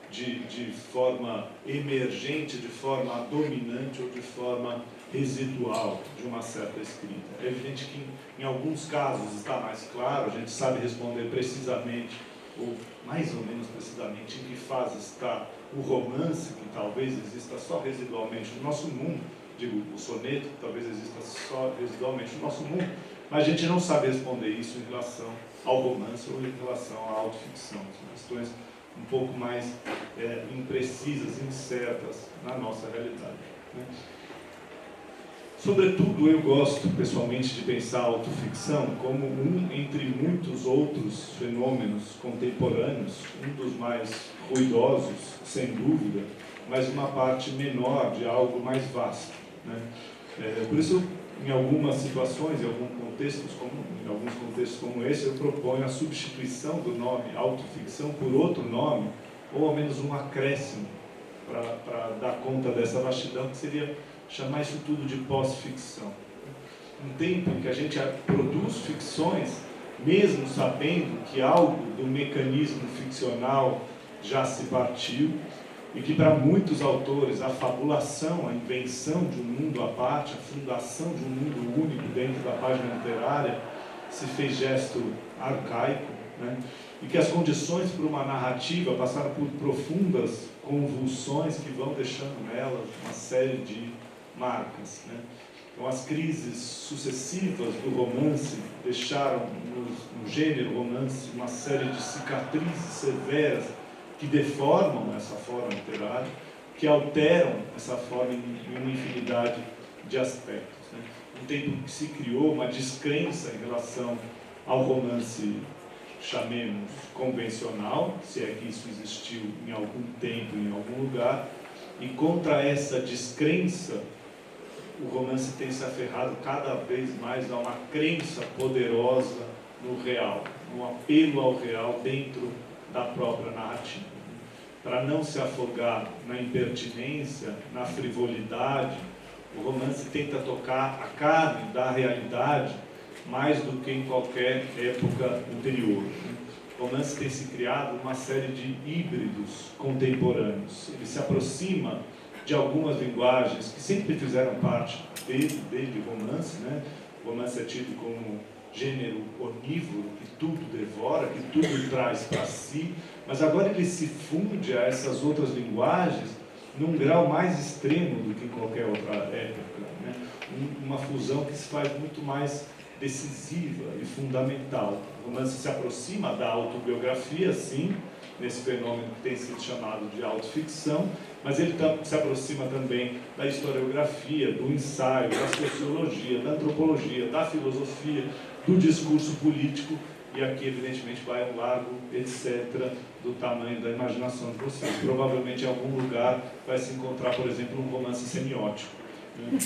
de forma emergente, de forma dominante ou de forma residual de uma certa escrita. É evidente que em alguns casos está mais claro, a gente sabe responder precisamente, ou mais ou menos precisamente, em que fase está o romance, que talvez exista só residualmente no nosso mundo, digo, o soneto, que talvez exista só residualmente no nosso mundo, mas a gente não sabe responder isso em relação ao romance ou em relação à autoficção. São questões um pouco mais imprecisas, incertas na nossa realidade, né? Sobretudo, eu gosto, pessoalmente, de pensar a autoficção como um entre muitos outros fenômenos contemporâneos, um dos mais ruidosos, sem dúvida, mas uma parte menor de algo mais vasto, né? Por isso, em algumas situações, em alguns contextos como esse, eu proponho a substituição do nome autoficção por outro nome, ou ao menos um acréscimo, para dar conta dessa vastidão, que seria chamar isso tudo de pós-ficção. Um tempo em que a gente produz ficções, mesmo sabendo que algo do mecanismo ficcional já se partiu, e que para muitos autores a fabulação, a invenção de um mundo à parte, a fundação de um mundo único dentro da página literária se fez gesto arcaico, né? E que as condições para uma narrativa passaram por profundas convulsões que vão deixando nela uma série de marcas, né? Então, as crises sucessivas do romance deixaram no gênero romance uma série de cicatrizes severas que deformam essa forma literária, que alteram essa forma em uma infinidade de aspectos, né? Um tempo que se criou uma descrença em relação ao romance, chamemos, convencional, se é que isso existiu em algum tempo, em algum lugar, e contra essa descrença, o romance tem se aferrado cada vez mais a uma crença poderosa no real, um apelo ao real dentro da própria narrativa. Para não se afogar na impertinência, na frivolidade, o romance tenta tocar a carne da realidade mais do que em qualquer época anterior. O romance tem se criado uma série de híbridos contemporâneos. Ele se aproxima de algumas linguagens que sempre fizeram parte desde romance, né? O romance é tido como gênero onívoro, que tudo devora, que tudo traz para si, mas agora ele se funde a essas outras linguagens num grau mais extremo do que em qualquer outra época, né? Uma fusão que se faz muito mais decisiva e fundamental. O romance se aproxima da autobiografia, sim, nesse fenômeno que tem sido chamado de autoficção, mas ele se aproxima também da historiografia, do ensaio, da sociologia, da antropologia, da filosofia, do discurso político, e aqui, evidentemente, vai um largo, etc., do tamanho da imaginação de vocês. Provavelmente, em algum lugar, vai se encontrar, por exemplo, um romance semiótico, né?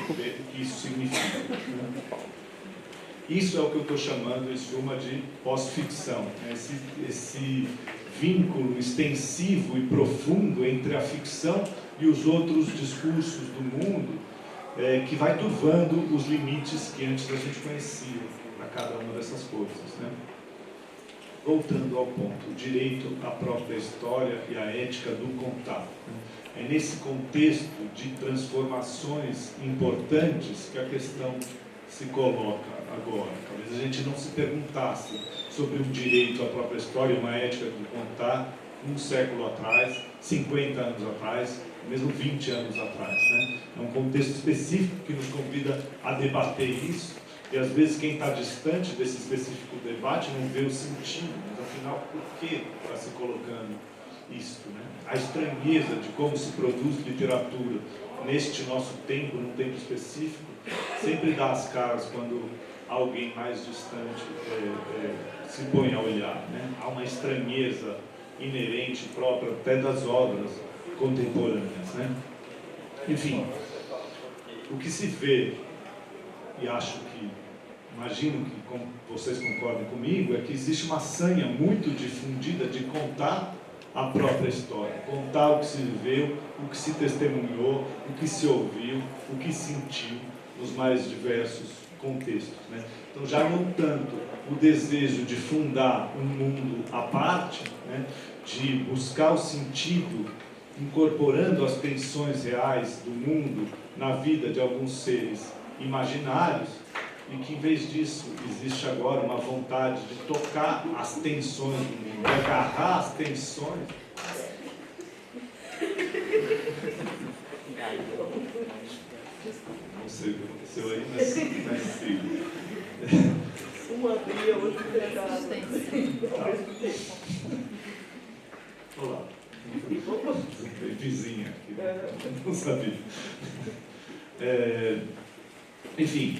O que isso significa, né? Isso é o que eu estou chamando, em suma, de pós-ficção, né? Esse vínculo extensivo e profundo entre a ficção e os outros discursos do mundo, que vai turvando os limites que antes a gente conhecia para cada uma dessas coisas, né? Voltando ao ponto, o direito à própria história e a ética do contato, né? É nesse contexto de transformações importantes que a questão se coloca agora. Talvez a gente não se perguntasse sobre o direito à própria história, uma ética de contar, um século atrás, 50 anos atrás, mesmo 20 anos atrás, né? É um contexto específico que nos convida a debater isso, e às vezes quem está distante desse específico debate não vê o sentido, mas afinal, por que está se colocando isto, né? A estranheza de como se produz literatura neste nosso tempo, num tempo específico, sempre dá as caras quando alguém mais distante se põe a olhar, né? Há uma estranheza inerente, própria até das obras contemporâneas, né? Enfim, o que se vê, e imagino que vocês concordem comigo, é que existe uma sanha muito difundida de contar a própria história, contar o que se viveu, o que se testemunhou, o que se ouviu, o que sentiu nos mais diversos contextos, né? Então, já não tanto o desejo de fundar um mundo à parte, né, de buscar o sentido incorporando as tensões reais do mundo na vida de alguns seres imaginários, e que, em vez disso, existe agora uma vontade de tocar as tensões do mundo, de agarrar as tensões. Não sei o que aconteceu aí, mas sim. Uma abria, outra pegava. Olá. Vizinha aqui. Não sabia. Enfim,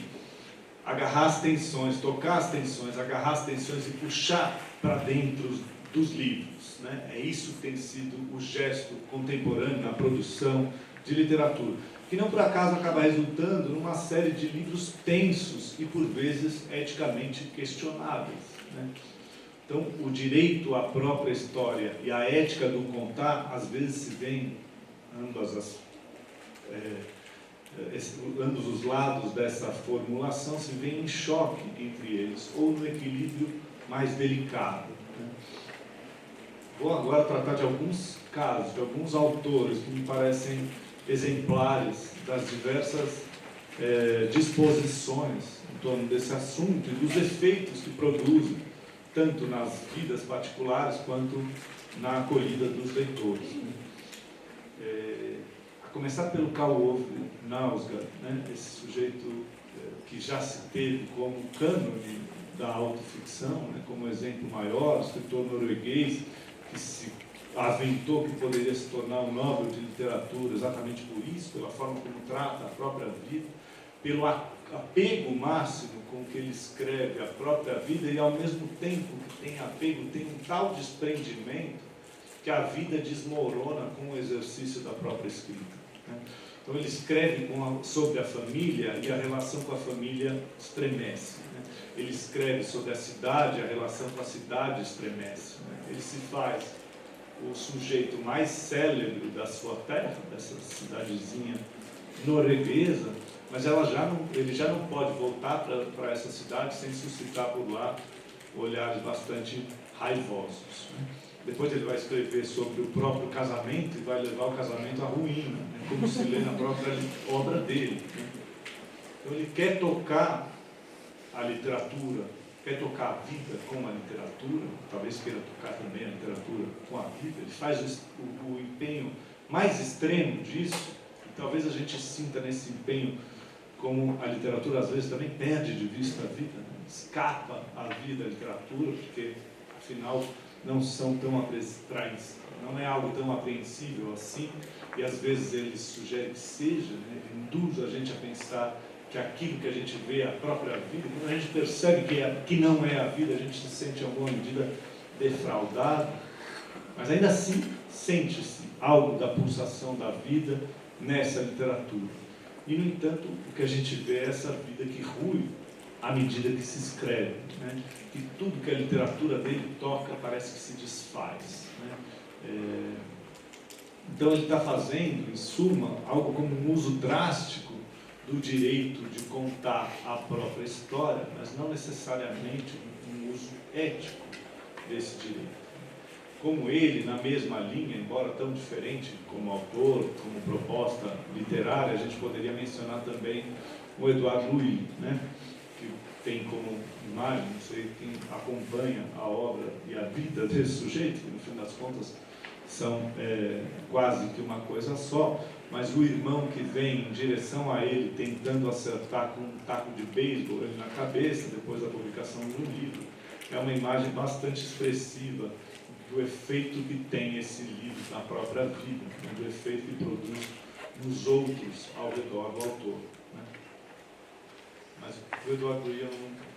agarrar as tensões, tocar as tensões, agarrar as tensões e puxar para dentro dos livros, né? É isso que tem sido o gesto contemporâneo na produção de literatura, que não por acaso acaba resultando numa série de livros tensos e por vezes eticamente questionáveis, né? Então, o direito à própria história e a ética do contar, às vezes se veem ambos os lados dessa formulação se veem em choque entre eles, ou no equilíbrio mais delicado, né? Vou agora tratar de alguns casos, de alguns autores que me parecem exemplares das diversas disposições em torno desse assunto e dos efeitos que produzem, tanto nas vidas particulares quanto na acolhida dos leitores. A começar pelo Karl Ove Knausgaard, né? Esse sujeito que já se teve como cânone da autoficção, né? Como exemplo maior, escritor norueguês que se aventou que poderia se tornar um Nobel de literatura exatamente por isso, pela forma como trata a própria vida, pelo apego máximo com que ele escreve a própria vida e, ao mesmo tempo que tem apego, tem um tal desprendimento que a vida desmorona com o exercício da própria escrita, né? Então ele escreve sobre a família e a relação com a família estremece, né? Ele escreve sobre a cidade, a relação com a cidade estremece, né? Ele se faz o sujeito mais célebre da sua terra, dessa cidadezinha norueguesa, mas ele já não pode voltar para essa cidade sem suscitar por lá olhares bastante raivosos, né? Depois ele vai escrever sobre o próprio casamento e vai levar o casamento à ruína, né? Como se lê na própria obra dele, né? Então ele quer tocar a literatura, quer tocar a vida com a literatura, talvez queira tocar também a literatura com a vida. Ele faz o empenho mais extremo disso, e talvez a gente sinta nesse empenho como a literatura às vezes também perde de vista a vida, né? Escapa a vida a literatura, porque afinal não é algo tão apreensível assim, e às vezes ele sugere que seja, né? Ele induz a gente a pensar que aquilo que a gente vê é a própria vida. Quando a gente percebe que não é a vida, a gente se sente em alguma medida defraudado, mas ainda assim sente-se algo da pulsação da vida nessa literatura. E, no entanto, o que a gente vê é essa vida que rui à medida que se escreve, né? Que tudo que a literatura dele toca parece que se desfaz, né? Então ele está fazendo, em suma, algo como um uso drástico do direito de contar a própria história, mas não necessariamente um uso ético desse direito. Como ele, na mesma linha, embora tão diferente como autor, como proposta literária, a gente poderia mencionar também o Edouard Louis, né? Que tem como imagem, não sei quem acompanha a obra e a vida desse sujeito, que no fim das contas são quase que uma coisa só, mas o irmão que vem em direção a ele, tentando acertar com um taco de beisebol ele na cabeça, depois da publicação de um livro, é uma imagem bastante expressiva do efeito que tem esse livro na própria vida, né? Do efeito que produz nos outros ao redor do autor, né? Mas o Edouard Louis eu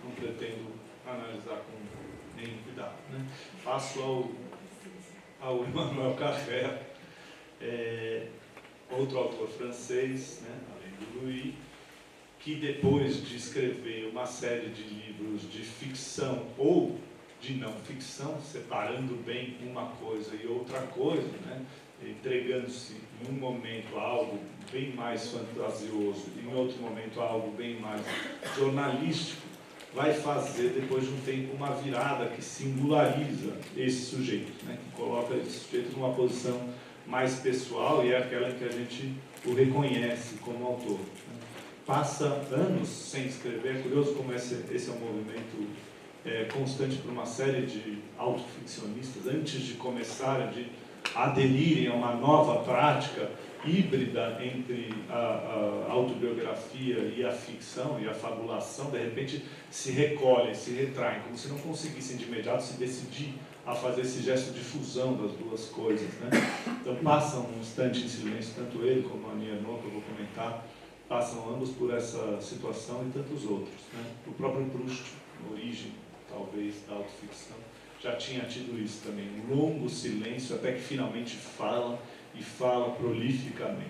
não pretendo analisar com nenhum cuidado, né? Passo ao Emmanuel Carrère, outro autor francês, né, além do Louis, que depois de escrever uma série de livros de ficção ou de não ficção, separando bem uma coisa e outra coisa, né, entregando-se em um momento a algo bem mais fantasioso e em outro momento a algo bem mais jornalístico, vai fazer, depois de um tempo, uma virada que singulariza esse sujeito, né, que coloca esse sujeito numa posição mais pessoal e é aquela em que a gente o reconhece como autor, né. Passa anos sem escrever. É curioso como esse é um movimento constante para uma série de autoficcionistas, antes de começarem, de aderirem a uma nova prática híbrida entre a autobiografia e a ficção e a fabulação, de repente se recolhem, se retraem, como se não conseguissem de imediato se decidir a fazer esse gesto de fusão das duas coisas, né? Então passam um instante em silêncio, tanto ele como a Annie Ernaux, que eu vou comentar, passam ambos por essa situação e tantos outros, né? O próprio Proust, na origem, talvez, da autoficção, já tinha tido isso também, um longo silêncio até que finalmente fala, e fala prolificamente.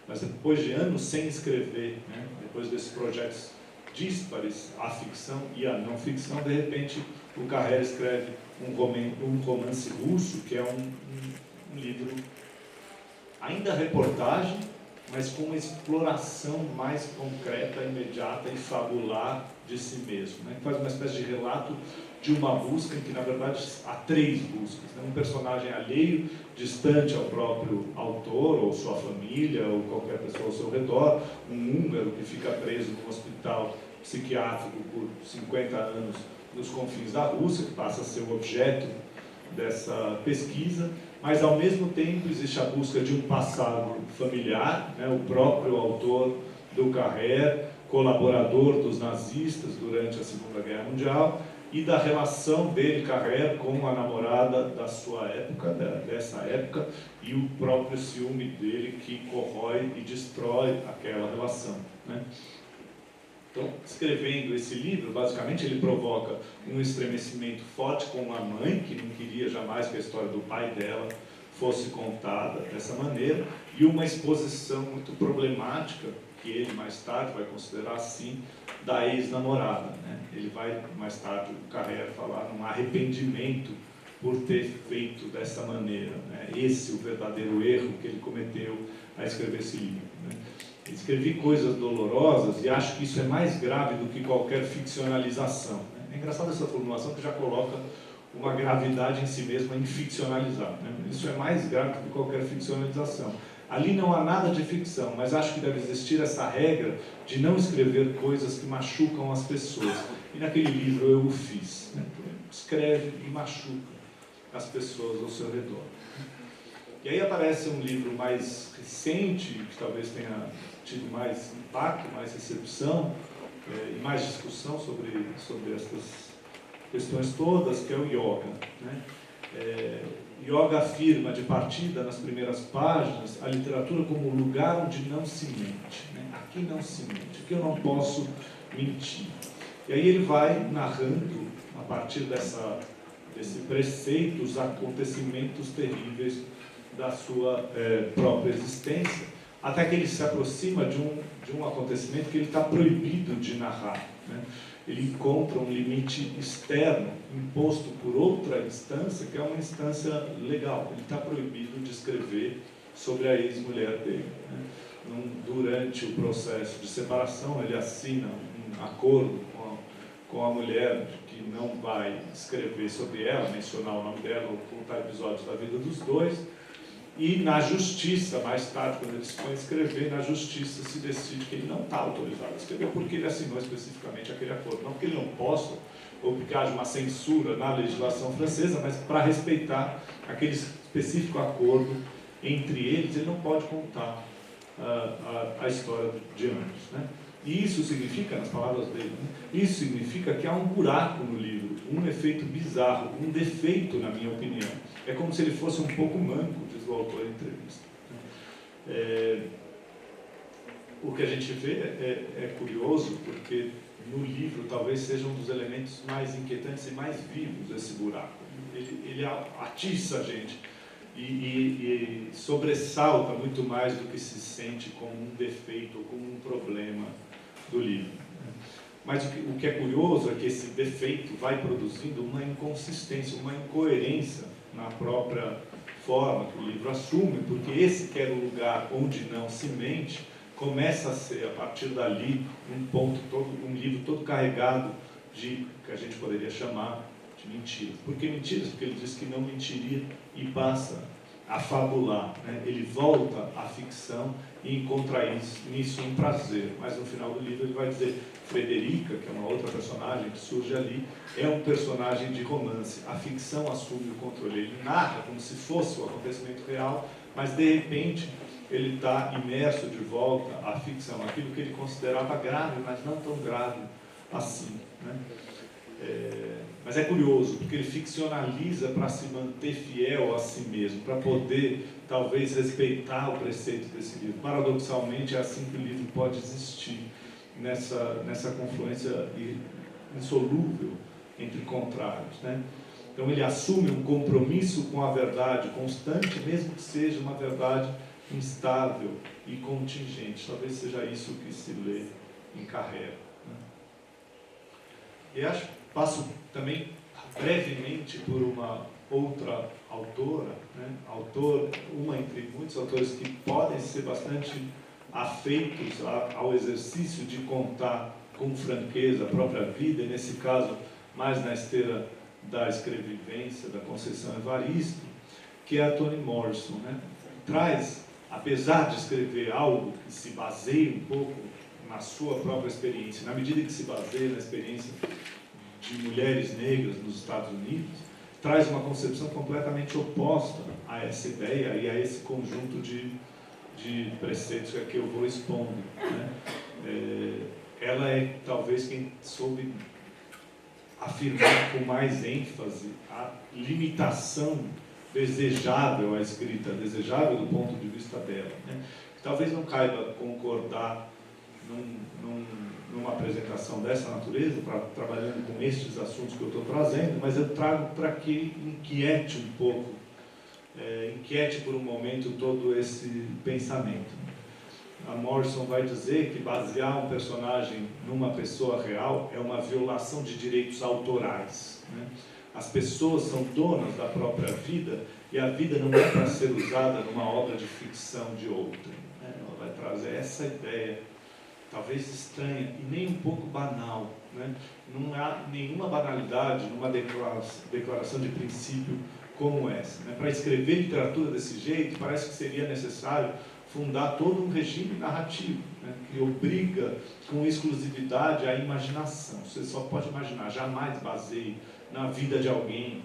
Mas depois de anos sem escrever, né, depois desses projetos díspares, a ficção e a não ficção, de repente o Carrère escreve um romance russo, que é um livro ainda reportagem, mas com uma exploração mais concreta, imediata e fabular de si mesmo, né? Faz uma espécie de relato de uma busca em que, na verdade, há três buscas, né? Um personagem alheio, distante ao próprio autor, ou sua família, ou qualquer pessoa ao seu redor, um húngaro que fica preso num hospital psiquiátrico por 50 anos nos confins da Rússia, que passa a ser o objeto dessa pesquisa, mas, ao mesmo tempo, existe a busca de um passado familiar, né? O próprio autor do Carrère, colaborador dos nazistas durante a Segunda Guerra Mundial, e da relação dele, Carrère, com a namorada da sua época, dessa época, e o próprio ciúme dele que corrói e destrói aquela relação, né? Então, escrevendo esse livro, basicamente ele provoca um estremecimento forte com a mãe, que não queria jamais que a história do pai dela fosse contada dessa maneira, e uma exposição muito problemática, que ele mais tarde vai considerar assim, da ex-namorada, né? Ele vai mais tarde, o Carrère, falar num arrependimento por ter feito dessa maneira, né? Esse é o verdadeiro erro que ele cometeu a escrever esse livro, né? Escrevi coisas dolorosas e acho que isso é mais grave do que qualquer ficcionalização, né? É engraçado essa formulação que já coloca uma gravidade em si mesma em ficcionalizar, né? Isso é mais grave do que qualquer ficcionalização. Ali não há nada de ficção, mas acho que deve existir essa regra de não escrever coisas que machucam as pessoas. E naquele livro eu o fiz, né? Escreve e machuca as pessoas ao seu redor. E aí aparece um livro mais recente, que talvez tenha tido mais impacto, mais recepção e mais discussão sobre essas questões todas, que é o Yoga, né? Yoga afirma de partida, nas primeiras páginas, a literatura como um lugar onde não se mente, né? Aqui não se mente, aqui eu não posso mentir. E aí ele vai narrando, a partir desse preceito, os acontecimentos terríveis da sua própria existência, até que ele se aproxima de um acontecimento que ele está proibido de narrar, né? Ele encontra um limite externo imposto por outra instância, que é uma instância legal. Ele está proibido de escrever sobre a ex-mulher dele, né? Durante o processo de separação, ele assina um acordo com a mulher que não vai escrever sobre ela, mencionar o nome dela ou contar episódios da vida dos dois. E na justiça, mais tarde, quando ele se põe a escrever, na justiça se decide que ele não está autorizado a escrever porque ele assinou especificamente aquele acordo. Não porque ele não possa, ou porque haja uma censura na legislação francesa, mas para respeitar aquele específico acordo entre eles, ele não pode contar a história de ambos, né? E isso significa, nas palavras dele, né? Isso significa que há um buraco no livro, um efeito bizarro, um defeito, na minha opinião. É como se ele fosse um pouco manco, diz o autor em entrevista. O que a gente vê é curioso, porque no livro talvez seja um dos elementos mais inquietantes e mais vivos esse buraco. Ele atiça a gente e sobressalta muito mais do que se sente como um defeito ou como um problema do livro. Mas o que é curioso é que esse defeito vai produzindo uma inconsistência, uma incoerência na própria forma que o livro assume, porque esse que era o lugar onde não se mente, começa a ser, a partir dali, um livro todo carregado de, que a gente poderia chamar de mentiras. Por que mentiras? Porque ele diz que não mentiria e passa a fabular, né? Ele volta à ficção e encontra nisso um prazer. Mas no final do livro ele vai dizer, Frederica, que é uma outra personagem que surge ali, é um personagem de romance. A ficção assume o controle. Ele narra como se fosse o acontecimento real, mas de repente ele está imerso de volta à ficção, aquilo que ele considerava grave, mas não tão grave assim, né? Mas é curioso, porque ele ficcionaliza para se manter fiel a si mesmo, para poder, talvez, respeitar o preceito desse livro. Paradoxalmente, é assim que o livro pode existir, nessa confluência insolúvel entre contrários, né? Então, ele assume um compromisso com a verdade constante, mesmo que seja uma verdade instável e contingente. Talvez seja isso que se lê em Carrère, né? E passo também brevemente por uma outra autora, né? Uma entre muitos autores que podem ser bastante afeitos ao exercício de contar com franqueza a própria vida, e nesse caso mais na esteira da escrevivência, da Conceição Evaristo, que é a Toni Morrison, né? Traz, apesar de escrever algo que se baseia um pouco na sua própria experiência, na medida que se baseia na experiência de mulheres negras nos Estados Unidos, traz uma concepção completamente oposta a essa ideia e a esse conjunto de preceitos que aqui eu vou expondo, né? Ela é talvez quem soube afirmar com mais ênfase a limitação desejável à escrita, desejável do ponto de vista dela, né? Talvez não caiba concordar numa apresentação dessa natureza, trabalhando com estes assuntos que eu estou trazendo, mas eu trago para que inquiete um pouco, inquiete por um momento todo esse pensamento. A Morrison vai dizer que basear um personagem numa pessoa real é uma violação de direitos autorais, né? As pessoas são donas da própria vida e a vida não é para ser usada numa obra de ficção de outra, né? Ela vai trazer essa ideia, talvez estranha e nem um pouco banal, né? Não há nenhuma banalidade numa declaração de princípio como essa, né? Para escrever literatura desse jeito, parece que seria necessário fundar todo um regime narrativo, né, que obriga com exclusividade a imaginação. Você só pode imaginar, jamais baseie na vida de alguém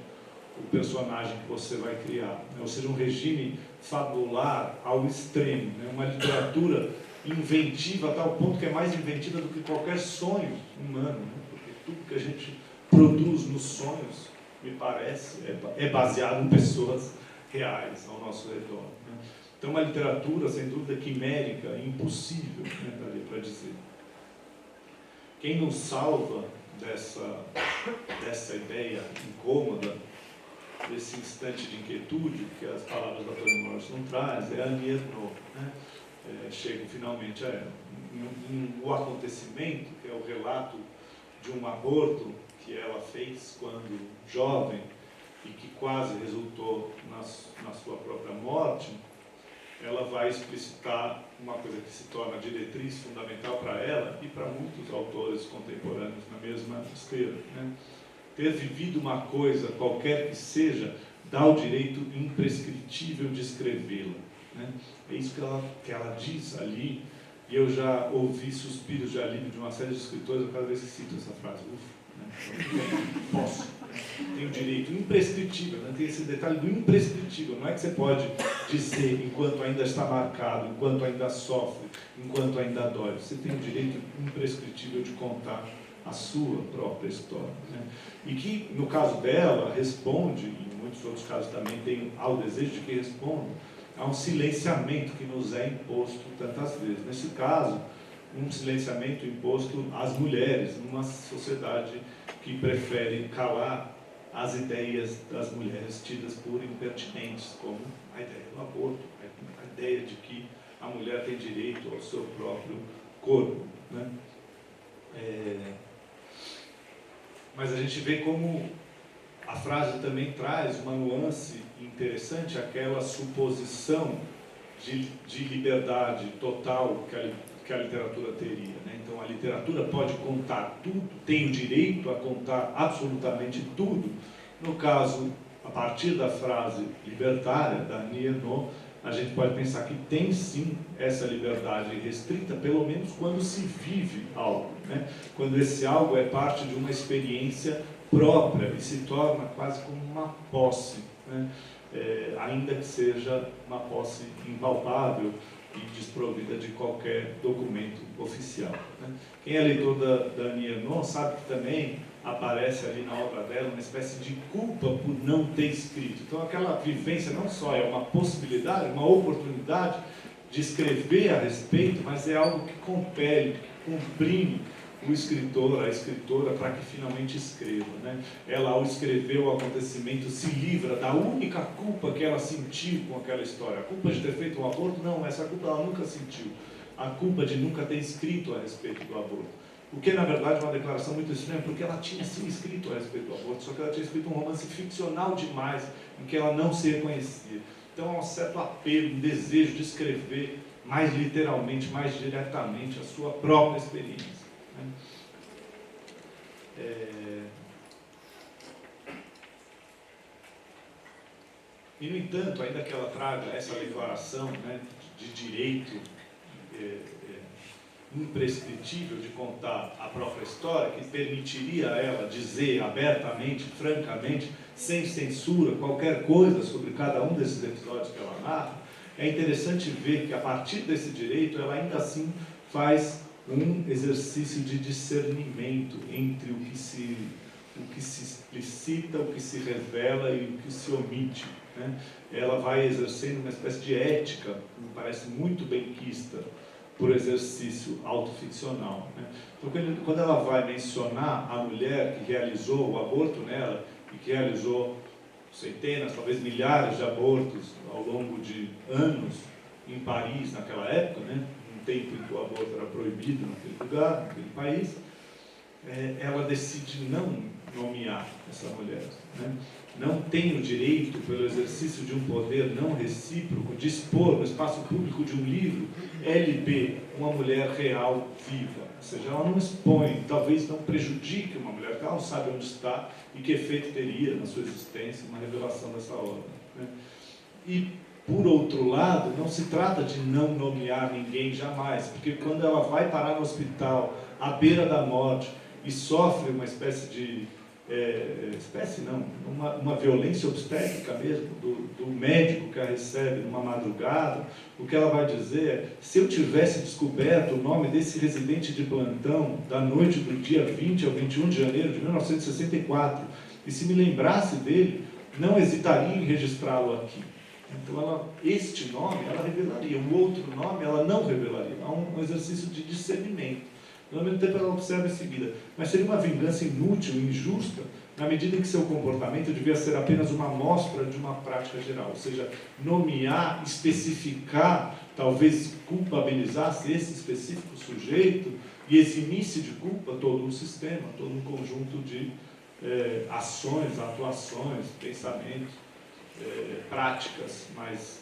o personagem que você vai criar, né? Ou seja, um regime fabular ao extremo, né? Uma literatura inventiva a tal ponto que é mais inventiva do que qualquer sonho humano, né? Porque tudo que a gente produz nos sonhos, me parece, é baseado em pessoas reais ao nosso redor, né? Então, uma literatura, sem dúvida, quimérica, impossível, né, daria para dizer. Quem nos salva dessa ideia incômoda, desse instante de inquietude que as palavras da Toni Morrison traz, é a Annie Ernaux, né? Chego finalmente a ela. O acontecimento, que é o relato de um aborto que ela fez quando jovem e que quase resultou na sua própria morte, ela vai explicitar uma coisa que se torna diretriz fundamental para ela e para muitos autores contemporâneos na mesma esteira, né? Ter vivido uma coisa, qualquer que seja, dá o direito imprescritível de escrevê-la, né? É isso que ela diz ali, e eu já ouvi suspiros de alívio de uma série de escritores a cada vez que cito essa frase. Posso, tenho direito imprescritível, né? Tem esse detalhe do imprescritível, não é que você pode dizer enquanto ainda está marcado, enquanto ainda sofre, enquanto ainda dói, você tem o direito imprescritível de contar a sua própria história, né? E que, no caso dela, responde, e em muitos outros casos também tem ao desejo de que responda, a um silenciamento que nos é imposto tantas vezes. Nesse caso, um silenciamento imposto às mulheres, numa sociedade que prefere calar as ideias das mulheres tidas por impertinentes, como a ideia do aborto, a ideia de que a mulher tem direito ao seu próprio corpo, né? Mas a gente vê como a frase também traz uma nuance interessante, aquela suposição de liberdade total que a literatura teria, né? Então, a literatura pode contar tudo, tem o direito a contar absolutamente tudo. No caso, a partir da frase libertária da Annie Ernaux, a gente pode pensar que tem sim essa liberdade restrita, pelo menos quando se vive algo, né? Quando esse algo é parte de uma experiência própria e se torna quase como uma posse, né? Ainda que seja uma posse impalpável e desprovida de qualquer documento oficial, né? Quem é leitor da Annie Ernaux sabe que também aparece ali na obra dela uma espécie de culpa por não ter escrito. Então, aquela vivência não só é uma possibilidade, uma oportunidade de escrever a respeito, mas é algo que compele, que comprime o escritor, a escritora, para que finalmente escreva, né? Ela, ao escrever o acontecimento, se livra da única culpa que ela sentiu com aquela história. A culpa de ter feito um aborto? Não, essa culpa ela nunca sentiu. A culpa de nunca ter escrito a respeito do aborto. O que, na verdade, é uma declaração muito estranha, porque ela tinha sim escrito a respeito do aborto, só que ela tinha escrito um romance ficcional demais, em que ela não se reconhecia. Então, há um certo apelo, um desejo de escrever mais literalmente, mais diretamente a sua própria experiência, né? E, no entanto, ainda que ela traga essa declaração, né, de direito imprescritível de contar a própria história, que permitiria a ela dizer abertamente, francamente, sem censura, qualquer coisa sobre cada um desses episódios que ela narra, é interessante ver que, a partir desse direito, ela ainda assim faz um exercício de discernimento entre o que se explicita, o que se revela e o que se omite, né? Ela vai exercendo uma espécie de ética, que me parece muito benquista, por exercício autoficcional, né? Então, quando ela vai mencionar a mulher que realizou o aborto nela e que realizou centenas, talvez milhares de abortos ao longo de anos em Paris, naquela época, né? Um tempo em que o aborto era proibido naquele lugar, naquele país, ela decide não nomear essa mulher, né? Não tem o direito, pelo exercício de um poder não recíproco, de expor no espaço público de um livro LB, uma mulher real viva. Ou seja, ela não expõe, talvez não prejudique uma mulher, que ela não sabe onde está e que efeito teria na sua existência uma revelação dessa ordem, né? E, por outro lado, não se trata de não nomear ninguém jamais, porque quando ela vai parar no hospital, à beira da morte, e sofre uma espécie de uma violência obstétrica mesmo, do médico que a recebe numa madrugada, o que ela vai dizer é: se eu tivesse descoberto o nome desse residente de plantão da noite do dia 20 ao 21 de janeiro de 1964, e se me lembrasse dele, não hesitaria em registrá-lo aqui. Então, este nome ela revelaria, o outro nome ela não revelaria. Há um exercício de discernimento. No mesmo tempo, ela observa em seguida: mas seria uma vingança inútil e injusta, na medida em que seu comportamento devia ser apenas uma amostra de uma prática geral. Ou seja, nomear, especificar, talvez culpabilizasse esse específico sujeito e eximisse de culpa todo um sistema, todo um conjunto de ações, atuações, pensamentos, práticas mais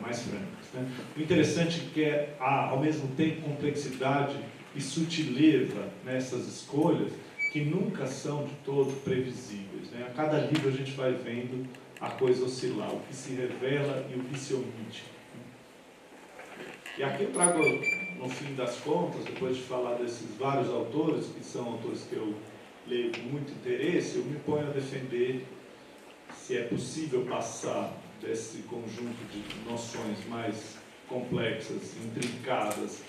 francas, né? O interessante é que há, ao mesmo tempo, complexidade e sutileza nessas escolhas que nunca são de todo previsíveis, né? A cada livro a gente vai vendo a coisa oscilar, o que se revela e o que se omite. E aqui eu trago, no fim das contas, depois de falar desses vários autores, que são autores que eu leio com muito interesse, eu me ponho a defender se é possível passar desse conjunto de noções mais complexas, intrincadas,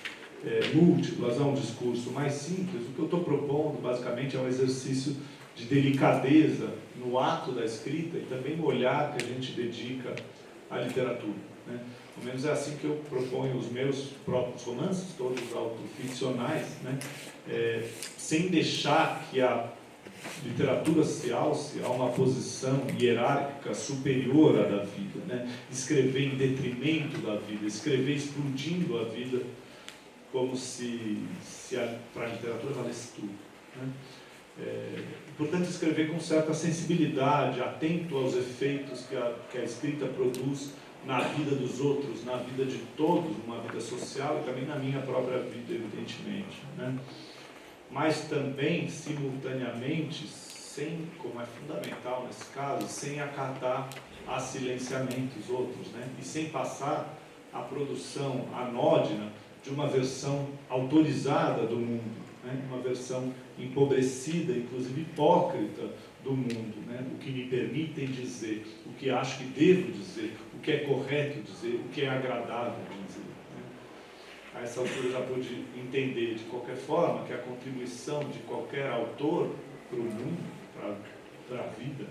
múltiplas, a um discurso mais simples. O que eu estou propondo, basicamente, é um exercício de delicadeza no ato da escrita e também no olhar que a gente dedica à literatura, né? Pelo menos é assim que eu proponho os meus próprios romances, todos autoficcionais, né? Sem deixar que a literatura se alce a uma posição hierárquica superior à da vida, né? Escrever em detrimento da vida, escrever explodindo a vida, como se para a literatura valesse tudo, né? Portanto, escrever com certa sensibilidade, atento aos efeitos que a escrita produz na vida dos outros, na vida de todos, numa vida social e também na minha própria vida, evidentemente, né? Mas também, simultaneamente, como é fundamental nesse caso, sem acatar a silenciamentos outros, né? E sem passar a produção anódina de uma versão autorizada do mundo, né? Uma versão empobrecida, inclusive hipócrita do mundo, né? O que me permitem dizer, o que acho que devo dizer, o que é correto dizer, o que é agradável dizer, né? A essa altura já pude entender, de qualquer forma, que a contribuição de qualquer autor para o mundo, para a vida,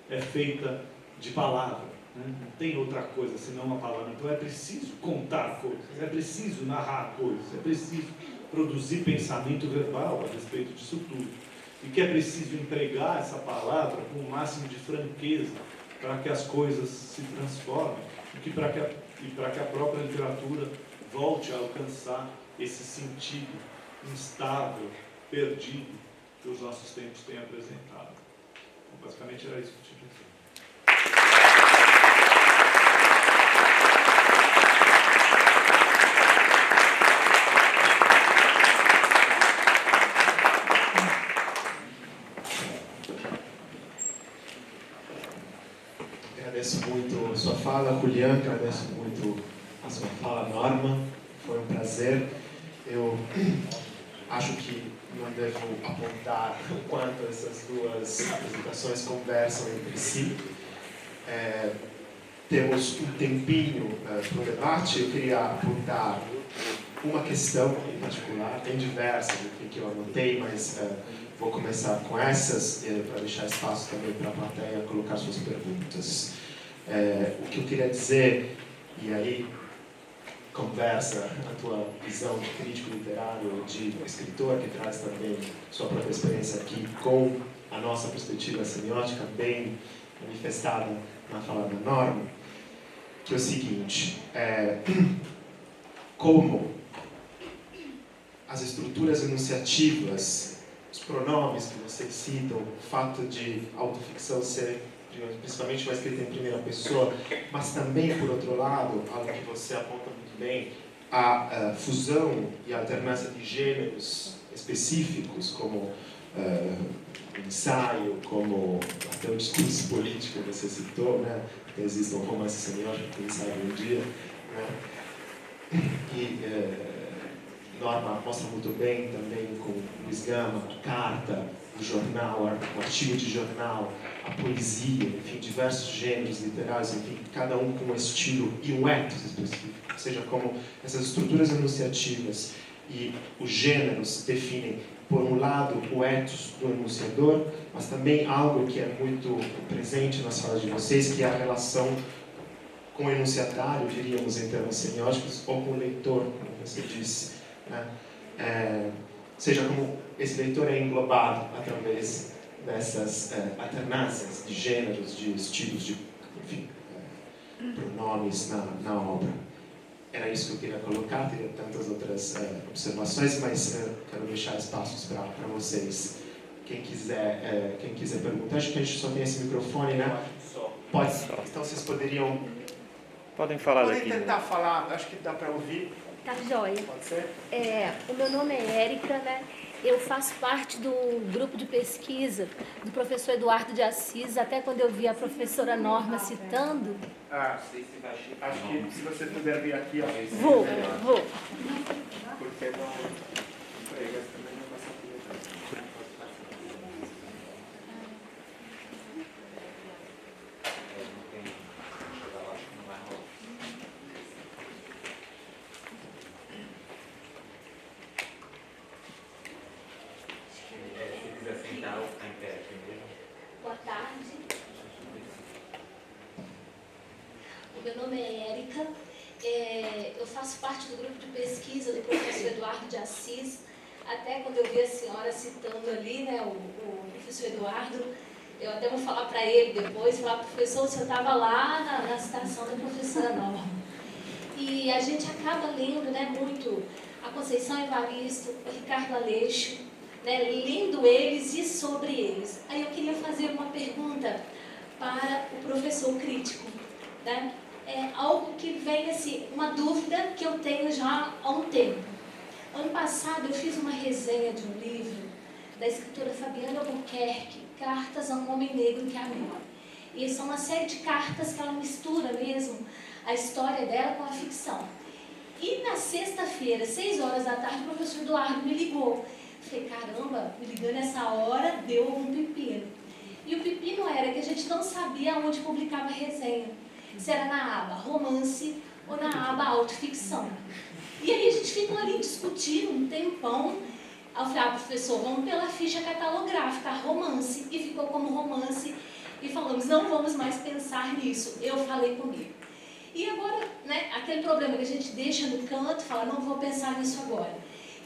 é feita de palavra, né? Não tem outra coisa senão a palavra. Então é preciso contar coisas, é preciso narrar coisas, é preciso produzir pensamento verbal a respeito disso tudo. E que é preciso empregar essa palavra com o máximo de franqueza para que as coisas se transformem e para que a própria literatura volte a alcançar esse sentido instável, perdido, que os nossos tempos têm apresentado. Então, basicamente era isso que eu tinha que dizer. Agradeço muito a sua fala, Julián, agradeço muito a sua fala, Norma. Foi um prazer. Eu acho que não devo apontar o quanto essas duas apresentações conversam entre si. Temos um tempinho para o debate. Eu queria apontar uma questão em particular, tem diversas aqui que eu anotei, mas vou começar com essas, para deixar espaço também para a plateia colocar suas perguntas. O que eu queria dizer, e aí conversa a tua visão de crítico literário, de escritor, que traz também sua própria experiência aqui com a nossa perspectiva semiótica bem manifestada na fala da Norma, que é o seguinte: como as estruturas enunciativas, os pronomes que vocês citam, o fato de autoficção ser principalmente uma escrita em primeira pessoa, mas também, por outro lado, algo que você aponta muito bem, a fusão e a alternância de gêneros específicos, como ensaio, como até o discurso político que você citou, né? Que existe um romance semiótico que ensaio um dia, né? E Norma mostra muito bem também com Luiz Gama, a carta, o jornal, o artigo de jornal, a poesia, enfim, diversos gêneros literários, enfim, cada um com um estilo e um ethos específico. Ou seja, como essas estruturas enunciativas e os gêneros definem, por um lado, o ethos do enunciador, mas também algo que é muito presente nas falas de vocês, que é a relação com o enunciatário, diríamos em termos semióticos, ou com o leitor, como você disse. Né? Seja como esse leitor é englobado através dessas alternâncias de gêneros, de estilos, de enfim, pronomes na obra. Era isso que eu queria colocar, teria tantas outras observações, mas quero deixar espaços para vocês. Quem quiser perguntar, acho que a gente só tem esse microfone, né? Pode. Então vocês poderiam... Podem falar daqui. Podem tentar falar, acho que dá para ouvir. Tá joia. Pode ser? O meu nome é Érica, né? Eu faço parte do grupo de pesquisa do professor Eduardo de Assis, até quando eu vi a professora Norma citando. Acho que se você puder vir aqui, ó. Vou. Porque Boa tarde. O meu nome é Érica. Eu faço parte do grupo de pesquisa do professor Eduardo de Assis. Até quando eu vi a senhora citando ali, né, o professor Eduardo, eu até vou falar para ele depois, falar, professor, o senhor estava lá na citação da professora Norma. E a gente acaba lendo, né, muito a Conceição Evaristo, o Ricardo Aleixo, né, lendo eles e sobre eles. Aí eu queria fazer uma pergunta para o professor crítico, né? Algo que vem assim, uma dúvida que eu tenho já há um tempo. Ano passado eu fiz uma resenha de um livro da escritora Fabiana Albuquerque, Cartas a um Homem Negro que Amou. E são uma série de cartas que ela mistura mesmo a história dela com a ficção. E na sexta-feira, 6 horas da tarde, o professor Eduardo me ligou. Falei, caramba, me ligando nessa hora, deu algum pepino. E o pepino era que a gente não sabia onde publicava a resenha. Se era na aba romance ou na aba autoficção. E aí a gente ficou ali discutindo um tempão. Aí eu falei, professor, vamos pela ficha catalográfica, romance. E ficou como romance. E falamos, não vamos mais pensar nisso. Eu falei comigo. E agora, né, aquele problema que a gente deixa no canto, fala, não vou pensar nisso agora.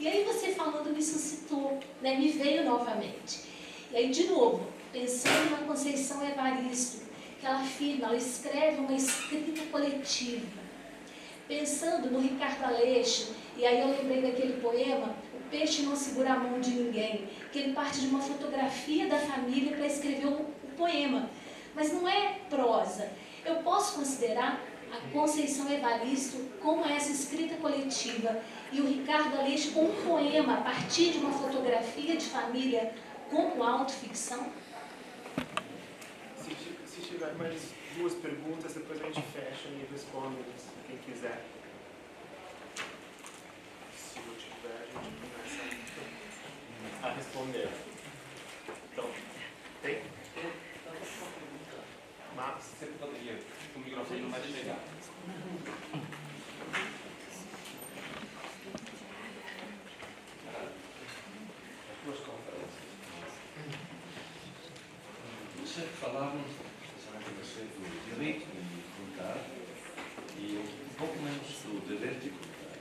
E aí você falando me suscitou, né, me veio novamente. E aí, de novo, pensando na Conceição Evaristo, que ela afirma, ela escreve uma escrita coletiva. Pensando no Ricardo Aleixo, e aí eu lembrei daquele poema, O Peixe Não Segura a Mão de Ninguém, que ele parte de uma fotografia da família para escrever o poema. Mas não é prosa. Eu posso considerar a Conceição Evaristo como essa escrita coletiva e o Ricardo Aleixo como um poema a partir de uma fotografia de família como autoficção? Se tiver mais 2 perguntas, depois a gente fecha e responde quem quiser. Se não tiver, a gente começa a responder. Então, tem? Mas você poderia, o microfone não vai chegar. Você falava, especialmente você, do direito de contar e um pouco menos do dever de contar.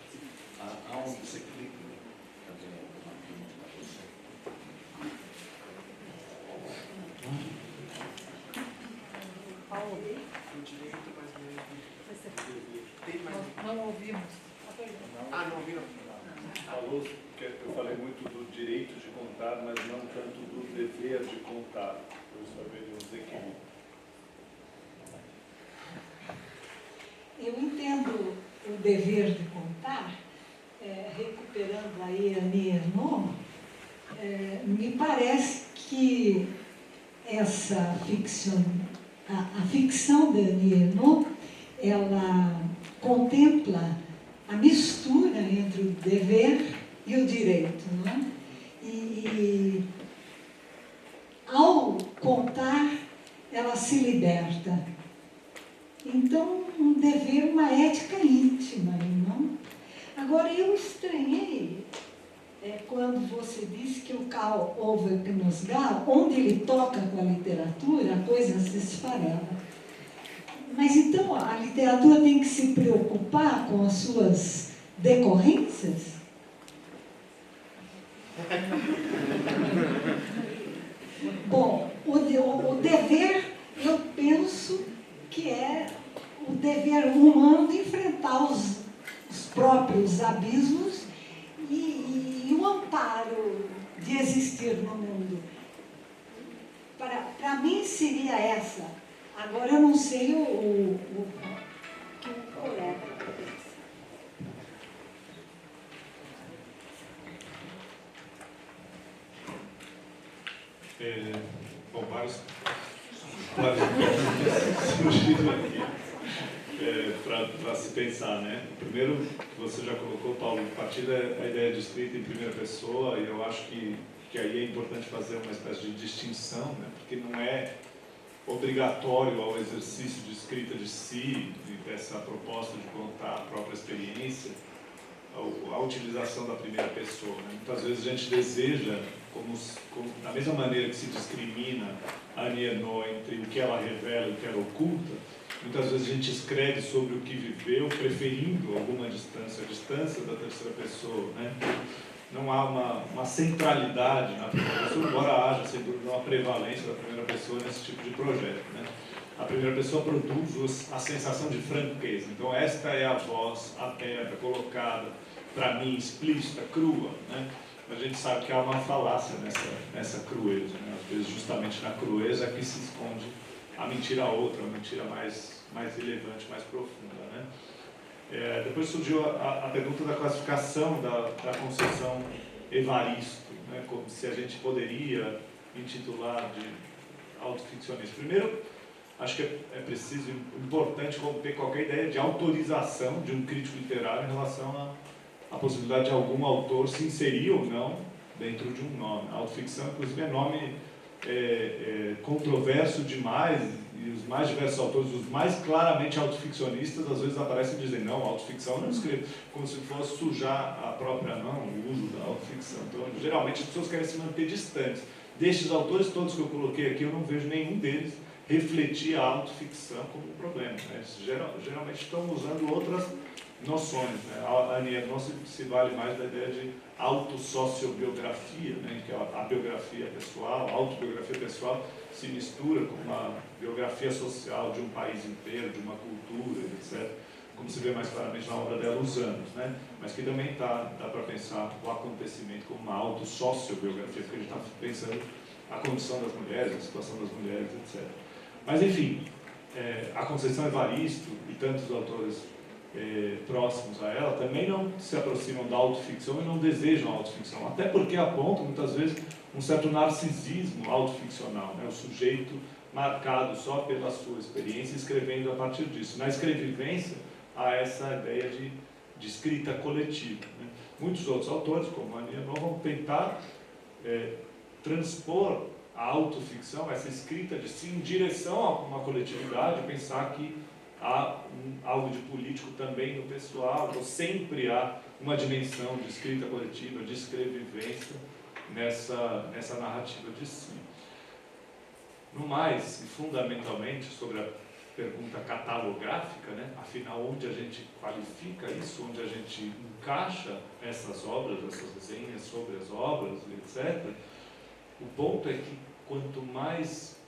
Há um desequilíbrio também alguma pergunta para você. O direito, mas Não ouvimos. não ouviram? Falou que eu falei muito do direito de contar, mas não tanto do dever de contar. Por isso haveria um desequilíbrio. Eu entendo o dever de contar, recuperando aí a Annie Ernaux, me parece que essa ficção, a ficção da Annie Ernaux, ela contempla a mistura entre o dever e o direito, não é? E ao contar, ela se liberta. Então, um dever, uma ética íntima, não? Agora, eu estranhei quando você disse que o Karl Ove Knausgård, onde ele toca com a literatura, a coisa se esfarela. Mas então a literatura tem que se preocupar com as suas decorrências? Bom, o dever, eu penso que é o dever humano de enfrentar os próprios abismos e o amparo de existir no mundo. Para mim seria essa. Agora eu não sei o que o colega pensa. Bom, vários surgiram aqui para se pensar, né? Primeiro, você já colocou, Paulo, a partir da ideia de escrita em primeira pessoa, e eu acho que aí é importante fazer uma espécie de distinção, né? Porque não é obrigatório ao exercício de escrita de si, dessa proposta de contar a própria experiência, a utilização da primeira pessoa, né? Muitas vezes a gente deseja, da mesma maneira que se discrimina a Annie Ernaux entre o que ela revela e o que ela oculta, muitas vezes a gente escreve sobre o que viveu, preferindo alguma distância, a distância da terceira pessoa, né? Não há uma centralidade na primeira pessoa, embora haja, sem dúvida, uma prevalência da primeira pessoa nesse tipo de projeto, né? A primeira pessoa produz a sensação de franqueza. Então, esta é a voz aberta, colocada, para mim, explícita, crua, né? A gente sabe que há uma falácia nessa crueza, né? Às vezes, justamente na crueza é que se esconde a mentira outra, a mentira mais relevante, mais profunda, né? Depois surgiu a pergunta da classificação da Conceição Evaristo, né? Como se a gente poderia intitular de autoficcionista. Primeiro, acho que é preciso, importante romper qualquer ideia de autorização de um crítico literário em relação à possibilidade de algum autor se inserir ou não dentro de um nome. A autoficção, inclusive, é nome controverso demais, e os mais diversos autores, os mais claramente autoficcionistas, às vezes aparecem e dizem, não, autoficção não escreve, como se fosse sujar a própria mão, o uso da autoficção. Então, geralmente, as pessoas querem se manter distantes. Destes autores todos que eu coloquei aqui, eu não vejo nenhum deles refletir a autoficção como um problema, né? Eles geralmente estão usando outras noções, né? A Annie Ernaux se vale mais da ideia de autossociobiografia, né? Que a biografia pessoal, a autobiografia pessoal se mistura com uma biografia social de um país inteiro, de uma cultura, etc. Como se vê mais claramente na obra dela, Os Anos, né? Mas que também dá para pensar o acontecimento como uma autossociobiografia, porque a gente está pensando a condição das mulheres, a situação das mulheres, etc. Mas, enfim, a Conceição Evaristo e tantos autores próximos a ela também não se aproximam da autoficção e não desejam a autoficção, até porque apontam, muitas vezes, um certo narcisismo autoficcional, né? O sujeito marcado só pela sua experiência, escrevendo a partir disso. Na escrevivência, há essa ideia de escrita coletiva, né? Muitos outros autores, como a Aniano, vão tentar transpor a autoficção, essa escrita de si, em direção a uma coletividade, pensar que há algo de político também no pessoal, então sempre há uma dimensão de escrita coletiva, de escrevivência nessa narrativa de si. No mais, e fundamentalmente, sobre a pergunta catalográfica, né? Afinal, onde a gente qualifica isso, onde a gente encaixa essas obras, essas resenhas sobre as obras, etc., o ponto é que quanto mais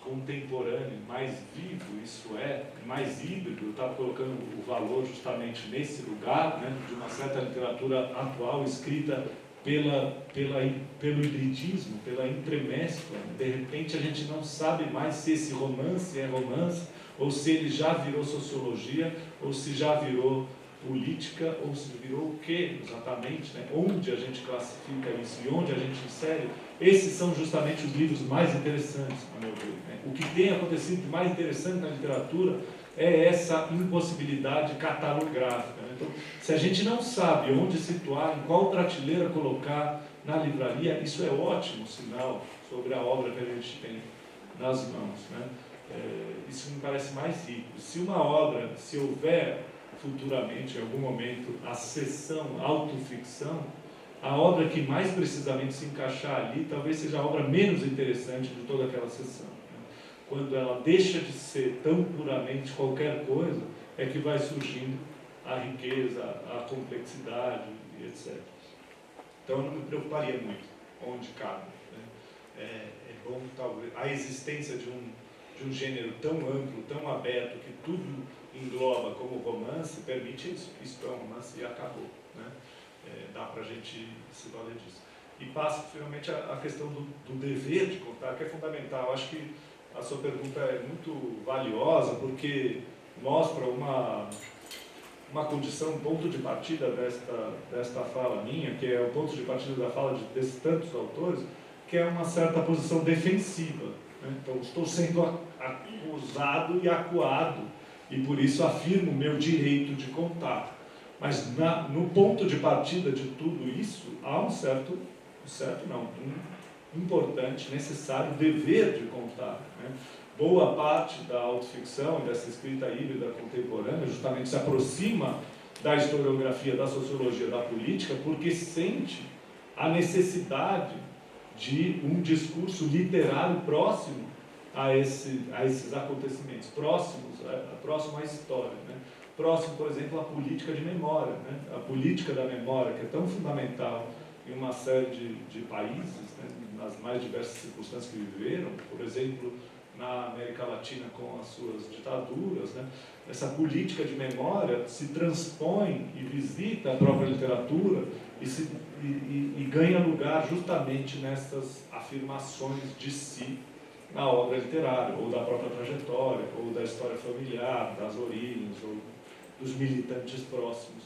contemporâneo, mais vivo isso é, mais híbrido, eu estava colocando o valor justamente nesse lugar, né, de uma certa literatura atual escrita pelo hibridismo, pela entremescla. De repente a gente não sabe mais se esse romance é romance, ou se ele já virou sociologia, ou se já virou política, ou se virou o que exatamente, né? Onde a gente classifica isso e onde a gente insere. Esses são justamente os livros mais interessantes, a meu ver, né? O que tem acontecido de mais interessante na literatura é essa impossibilidade catalográfica, né? Então, se a gente não sabe onde situar, em qual prateleira colocar na livraria, isso é ótimo sinal sobre a obra que a gente tem nas mãos, né? Isso me parece mais rico. Se uma obra, se houver futuramente, em algum momento, a seção autoficção, a obra que mais precisamente se encaixar ali, talvez seja a obra menos interessante de toda aquela seção, né? Quando ela deixa de ser tão puramente qualquer coisa, é que vai surgindo a riqueza, a complexidade, etc. Então eu não me preocuparia muito onde cabe, né? É bom, talvez, a existência de um gênero tão amplo, tão aberto, que tudo engloba como romance, permite isso. Isso é um romance e acabou, né? Dá para a gente se valer disso. E passa finalmente a questão do dever de contar, que é fundamental. Eu acho que a sua pergunta é muito valiosa, porque mostra uma condição, um ponto de partida desta fala minha, que é o ponto de partida da fala desses tantos autores, que é uma certa posição defensiva, né? Então, estou sendo acusado e acuado, e por isso afirmo o meu direito de contar. Mas no ponto de partida de tudo isso, há um importante, necessário dever de contar, né? Boa parte da autoficção e dessa escrita híbrida contemporânea justamente se aproxima da historiografia, da sociologia, da política, porque sente a necessidade de um discurso literário próximo a esses acontecimentos, próximo à história, né? Próximo, por exemplo, à política de memória, né? A política da memória, que é tão fundamental em uma série de países, né? Nas mais diversas circunstâncias que viveram, por exemplo, na América Latina com as suas ditaduras, né? Essa política de memória se transpõe e visita a própria literatura e ganha lugar justamente nessas afirmações de si na obra literária, ou da própria trajetória, ou da história familiar, das origens, ou dos militantes próximos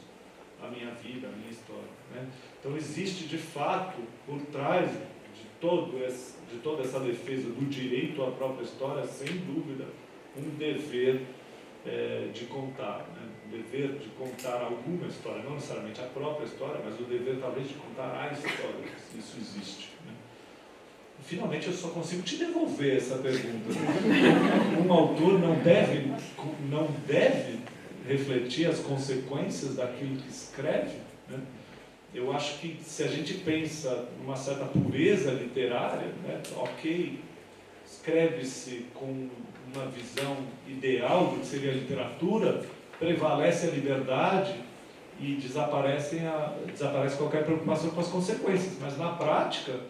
à minha vida, à minha história, né? Então existe de fato, por trás de toda essa defesa do direito à própria história, sem dúvida, um dever de contar, né? Um dever de contar alguma história, não necessariamente a própria história, mas o dever talvez de contar a história, se isso existe, né? Finalmente eu só consigo te devolver essa pergunta. Um autor não deve refletir as consequências daquilo que escreve, né? Eu acho que se a gente pensa numa certa pureza literária, né, ok, escreve-se com uma visão ideal do que seria a literatura, prevalece a liberdade e desaparece qualquer preocupação com as consequências. Mas na prática,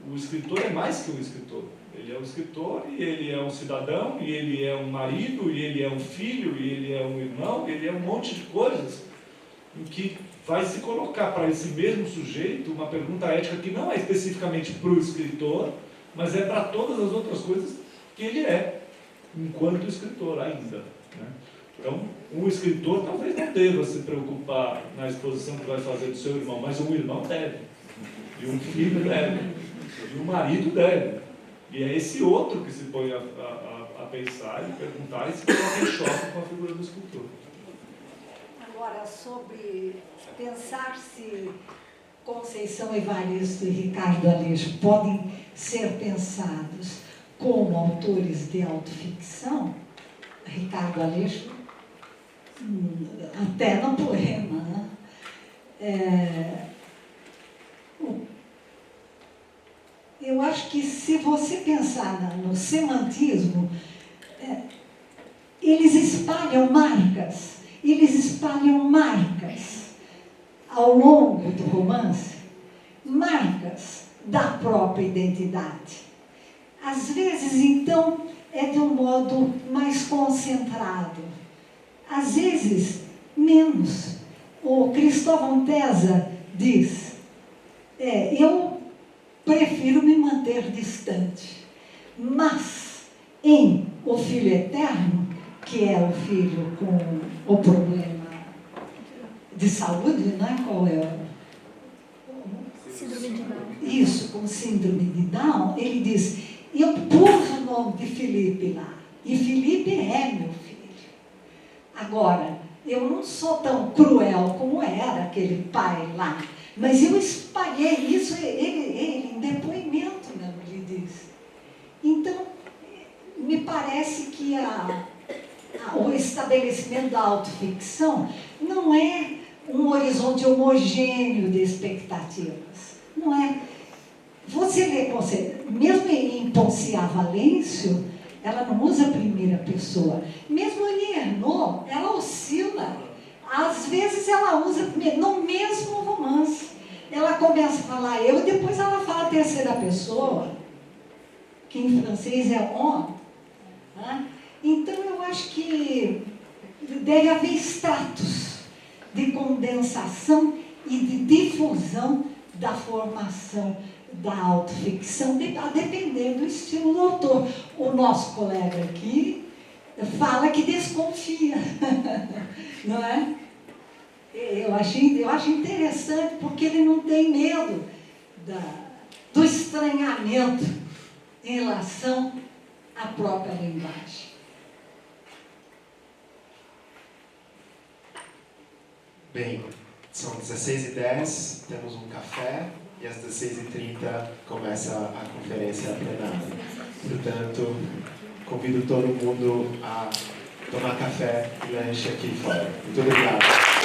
o escritor é mais que um escritor. Ele é um escritor e ele é um cidadão, e ele é um marido, e ele é um filho, e ele é um irmão, e ele é um monte de coisas em que vai se colocar para esse mesmo sujeito uma pergunta ética que não é especificamente para o escritor, mas é para todas as outras coisas que ele é, enquanto escritor ainda, né? Então, um escritor talvez não deva se preocupar na exposição que vai fazer do seu irmão, mas um irmão deve, e um filho deve, e um marido deve, E é esse outro que se põe a pensar e perguntar e se coloca em choque com a figura do escultor. Agora, sobre pensar se Conceição Evaristo e Ricardo Aleixo podem ser pensados como autores de autoficção, Ricardo Aleixo, até no poema, né? Eu acho que se você pensar no semantismo, eles espalham marcas ao longo do romance, marcas da própria identidade. Às vezes, então, é de um modo mais concentrado, às vezes, menos. O Cristóvão Tesa diz, eu prefiro me manter distante, mas em O Filho Eterno, que é o filho com o problema de saúde, né? Qual é o... Síndrome de Down. Isso, com síndrome de Down, ele diz, eu pus o nome de Felipe lá, e Felipe é meu filho. Agora, eu não sou tão cruel como era aquele pai lá, mas eu espalhei isso, ele em depoimento mesmo lhe disse. Então, me parece que o estabelecimento da autoficção não é um horizonte homogêneo de expectativas. Não é. Você lê, mesmo em Poncia Valêncio, ela não usa a primeira pessoa. Mesmo em Ernaux, ela oscila. Às vezes ela usa, no mesmo romance, ela começa a falar eu, e depois ela fala a terceira pessoa, que em francês é on. Né? Então eu acho que deve haver estratos de condensação e de difusão da formação da autoficção, a depender do estilo do autor. O nosso colega aqui fala que desconfia, não é? Eu acho interessante, porque ele não tem medo do estranhamento em relação à própria linguagem. Bem, são 16h10, temos um café e às 16h30 começa a conferência plenária. Portanto, convido todo mundo a tomar café e lanche aqui fora. Muito obrigado.